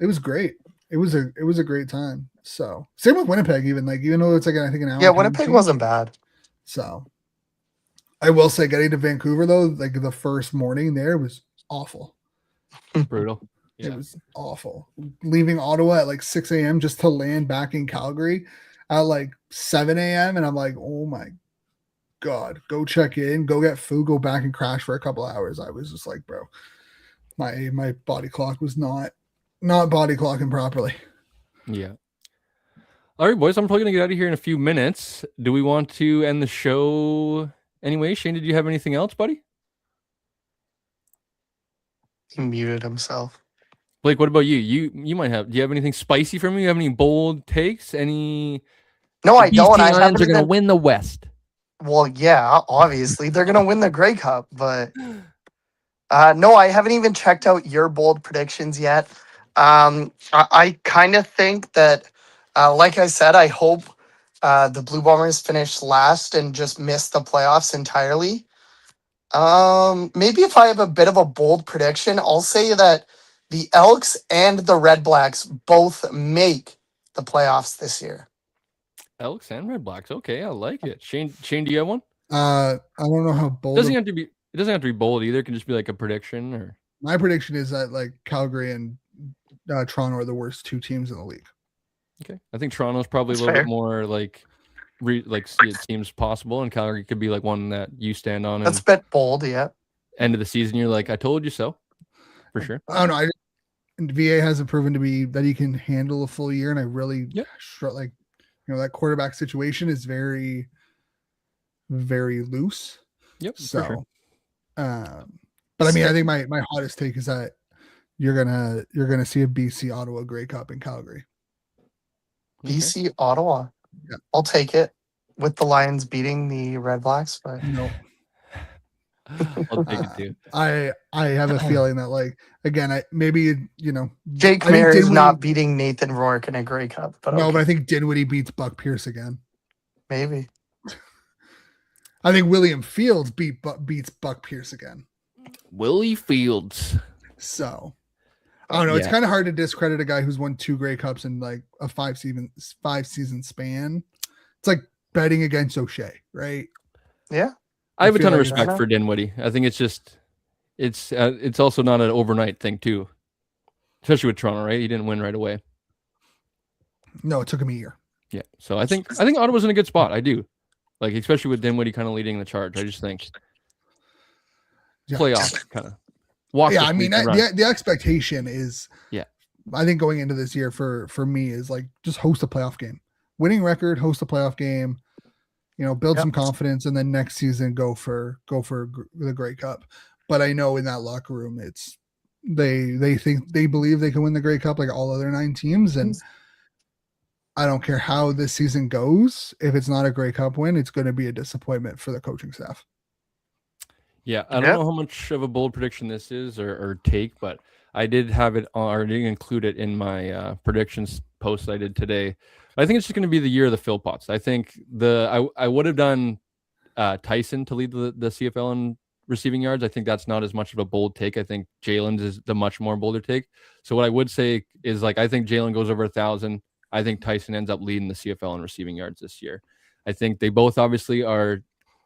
It was great. It was a great time. So same with Winnipeg, even though it's like I think an hour. Yeah, time Winnipeg change. wasn't bad. So I will say getting to Vancouver though, like the first morning there was awful. Brutal. It Yeah. was awful. Leaving Ottawa at like 6 a.m. just to land back in Calgary at like 7 a.m. And I'm like, oh my God, go check in, go get food, go back and crash for a couple hours. I was just like, bro, my body clock was not body clocking properly. Yeah. All right, boys. I'm probably gonna get out of here in a few minutes. Do we want to end the show anyway? Shane, did you have anything else, buddy? He muted himself. Blake, what about you? You might have. Do you have anything spicy for me? You have any bold takes? Any? No, I don't. I Lions haven't are gonna even, win the West. well, yeah, obviously they're gonna win the Grey Cup, but no, I haven't even checked out your bold predictions yet. I kind of think that, like I said, I hope the Blue Bombers finish last and just miss the playoffs entirely. Maybe if I have a bit of a bold prediction, I'll say that the Elks and the Red Blacks both make the playoffs this year. Elks and Red Blacks. Okay, I like it. Shane, do you have one? I don't know how bold. Doesn't have to be. It doesn't have to be bold either. It can just be like a prediction or. My prediction is that like Calgary and Toronto are the worst two teams in the league. Okay, I think Toronto's probably That's a little fair. bit more like, it seems possible, and Calgary could be like one that you stand on. That's And a bit bold, yeah. end of the season, you're like, I told you so, for sure. I don't know. VA hasn't proven to be that he can handle a full year, and I really that quarterback situation is very, very loose. Yep, So, for sure. but I mean, I think my hottest take is that you're gonna see a BC Ottawa Grey Cup in Calgary. Okay. BC Ottawa. Yeah. I'll take it with the Lions beating the Red Blacks, but No, I'll take it too. I have a feeling that like again, Jake I think Mayer is Dinwiddie- not beating Nathan Rourke in a Grey Cup. But no, okay, but I think Dinwiddie beats Buck Pierce again. maybe. I think William Fields beats Buck Pierce again. Willie Fields. So I don't know. It's Yeah. kind of hard to discredit a guy who's won 2 Grey Cups in like a 5-season span. It's like betting against O'Shea, right? Yeah. I have a feel ton of like it's- respect for Dinwiddie. I think it's just, it's also not an overnight thing too, especially with Toronto, right? He didn't win right away. No, it took him a year. Yeah, so I think Ottawa's in a good spot. I do, like especially with Dinwiddie kind of leading the charge. I just think Yeah. playoff kind of walk. Yeah, the I mean, streak and run. the expectation is, Yeah. I think going into this year for me is like just host a playoff game, winning record, host a playoff game, build Yep. some confidence, and then next season go for the Grey Cup. But I know in that locker room, it's they believe they can win the Grey Cup like all other 9 teams, and I don't care how this season goes. If it's not a Grey Cup win, it's going to be a disappointment for the coaching staff. Yeah, I don't Yep. know how much of a bold prediction this is or take, but I did have it or did include it in my predictions post I did today. I think it's just going to be the year of the Philpotts. I think I would have done Tyson to lead the CFL in receiving yards. I think that's not as much of a bold take. I think Jalen's is the much more bolder take. So what I would say is like I think Jalen goes over 1,000. I think Tyson ends up leading the CFL in receiving yards this year. I think they both obviously are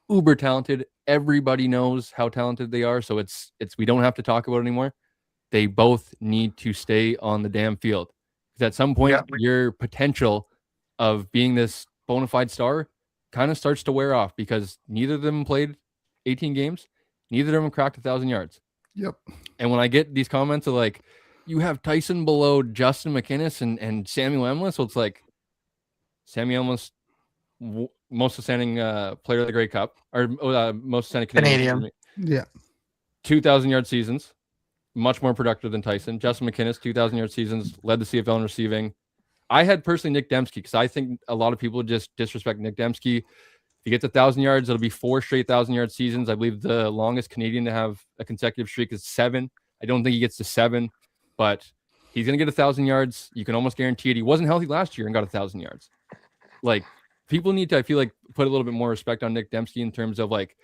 uber talented. Everybody knows how talented they are, so it's we don't have to talk about it anymore. They both need to stay on the damn field. Because at some point, your potential of being this bona fide star kind of starts to wear off because neither of them played 18 games. Neither of them cracked 1,000 yards. Yep. And when I get these comments of like, you have Tyson below Justin McInnes and Samuel Emlis, so it's like Samuel Emlis, most outstanding player of the Grey Cup, or most outstanding Canadian. Yeah. 2,000-yard seasons, much more productive than Tyson. Justin McInnes, 2,000-yard seasons, led the CFL in receiving. I had personally Nick Dembski because I think a lot of people just disrespect Nick Dembski. If he gets 1,000 yards, it'll be 4 straight 1,000-yard seasons. I believe the longest Canadian to have a consecutive streak is 7. I don't think he gets to 7, but he's going to get 1,000 yards. You can almost guarantee it. He wasn't healthy last year and got 1,000 yards. Like, people need to, I feel like, put a little bit more respect on Nick Dembski in terms of like,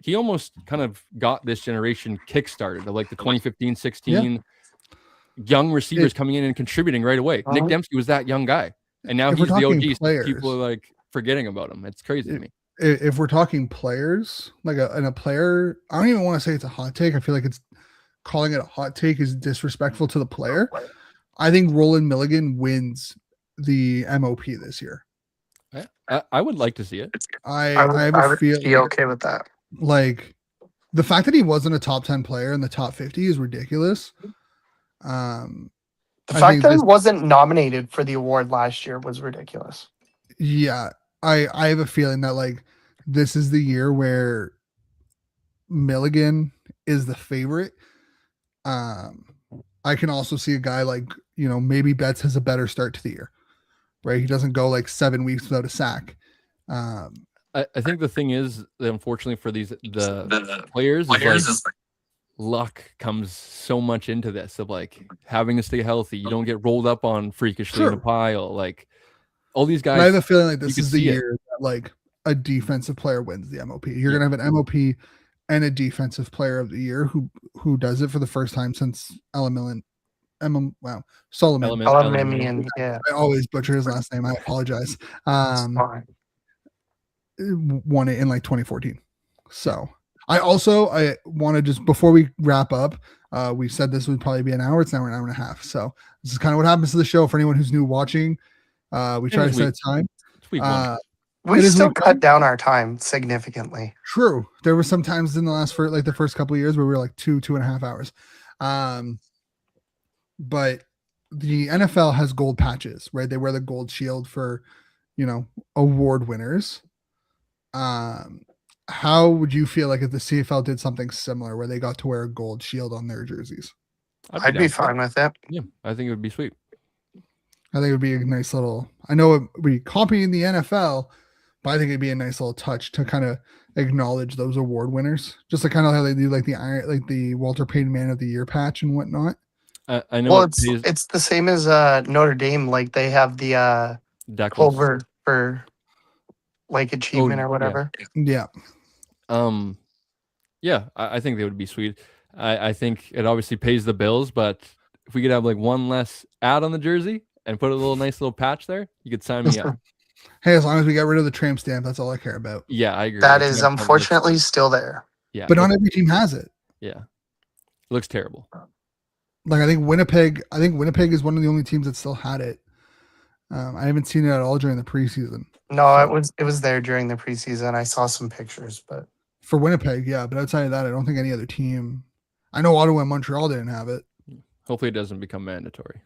he almost kind of got this generation kickstarted of like the 2015-16 young receivers coming in and contributing right away. Nick Dembski was that young guy, and now he's the OG. So people are like forgetting about him. It's crazy to me. If we're talking players, like a player, I don't even want to say it's a hot take. I feel like it's calling it a hot take is disrespectful to the player. I think Roland Milligan wins the MOP this year. I would like to see it. I have a feeling. Be okay with that. Like the fact that he wasn't a top 10 player in the top 50 is ridiculous. The fact that he wasn't nominated for the award last year was ridiculous. Yeah, I have a feeling that like this is the year where Milligan is the favorite. I can also see a guy like, maybe Betts has a better start to the year, right? He doesn't go like 7 weeks without a sack. I think the thing is that unfortunately for the players is like, luck comes so much into this of like having to stay healthy. You don't get rolled up on freakishly in a pile. Like all these guys. But I have a feeling like this is the year that like a defensive player wins the MOP. You're gonna have an MOP and a defensive player of the year who does it for the first time since Solomon. Yeah. I always butcher his last name. I apologize. Won it in like 2014. So I want to just, before we wrap up, we said this would probably be an hour. It's now an hour and a half. So this is kind of what happens to the show for anyone who's new watching. We try to set a time. We still cut down our time significantly. True. There were some times in the first couple of years where we were like 2.5 hours. But the NFL has gold patches, right? They wear the gold shield for, award winners. How would you feel like if the CFL did something similar where they got to wear a gold shield on their jerseys? I'd be fine with that. Yeah, I think it would be sweet. I think it would be a nice little, I know it would be copying the NFL, but I think it'd be a nice little touch to kind of acknowledge those award winners. Just like kind of how they do like the Walter Payton Man of the Year patch and whatnot. I know. Well, it's the same as Notre Dame. Like they have the Culver for like achievement or whatever. Yeah. I think they would be sweet. I think it obviously pays the bills, but if we could have like one less ad on the jersey and put a nice little patch there, you could sign me up. Hey, as long as we get rid of the tramp stamp, that's all I care about. Yeah, I agree. That is unfortunately still there. Yeah. But not every team has it. Yeah. It looks terrible. Like I think Winnipeg is one of the only teams that still had it. I haven't seen it at all during the preseason. No, it was there during the preseason. I saw some pictures, but for Winnipeg, yeah. But outside of that, I don't think any other team. I know Ottawa and Montreal didn't have it. Hopefully, it doesn't become mandatory.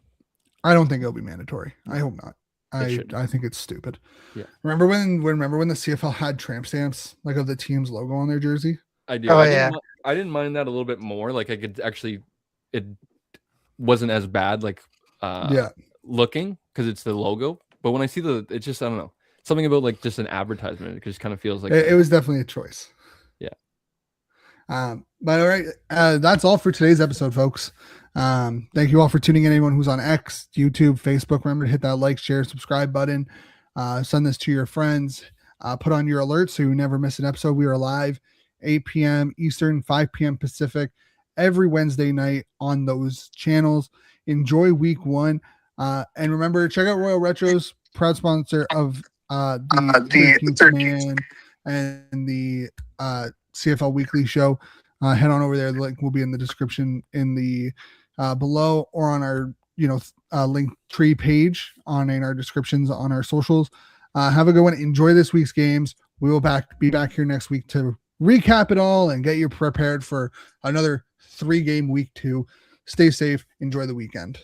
I don't think it'll be mandatory. I hope not. I think it's stupid. Yeah. Remember when the CFL had tramp stamps like of the team's logo on their jersey? I do. I didn't mind that a little bit more. Like I could actually, it wasn't as bad. Like looking because it's the logo. But when I see it's just, I don't know, something about like just an advertisement. It just kind of feels like it was definitely a choice. Yeah. But all right, that's all for today's episode, folks. Thank you all for tuning in. Anyone who's on X, YouTube, Facebook, remember to hit that like, share, subscribe button. Send this to your friends. Put on your alerts so you never miss an episode. We are live 8 p.m. Eastern, 5 p.m. Pacific every Wednesday night on those channels. Enjoy week 1. And remember, check out Royal Retro's, proud sponsor of the 13th man and the CFL Weekly Show. Head on over there. The link will be in the description in the below, or on our link tree page in our descriptions on our socials. Have a good one. Enjoy this week's games. We will be back here next week to recap it all and get you prepared for another 3-game week 2. Stay safe. Enjoy the weekend.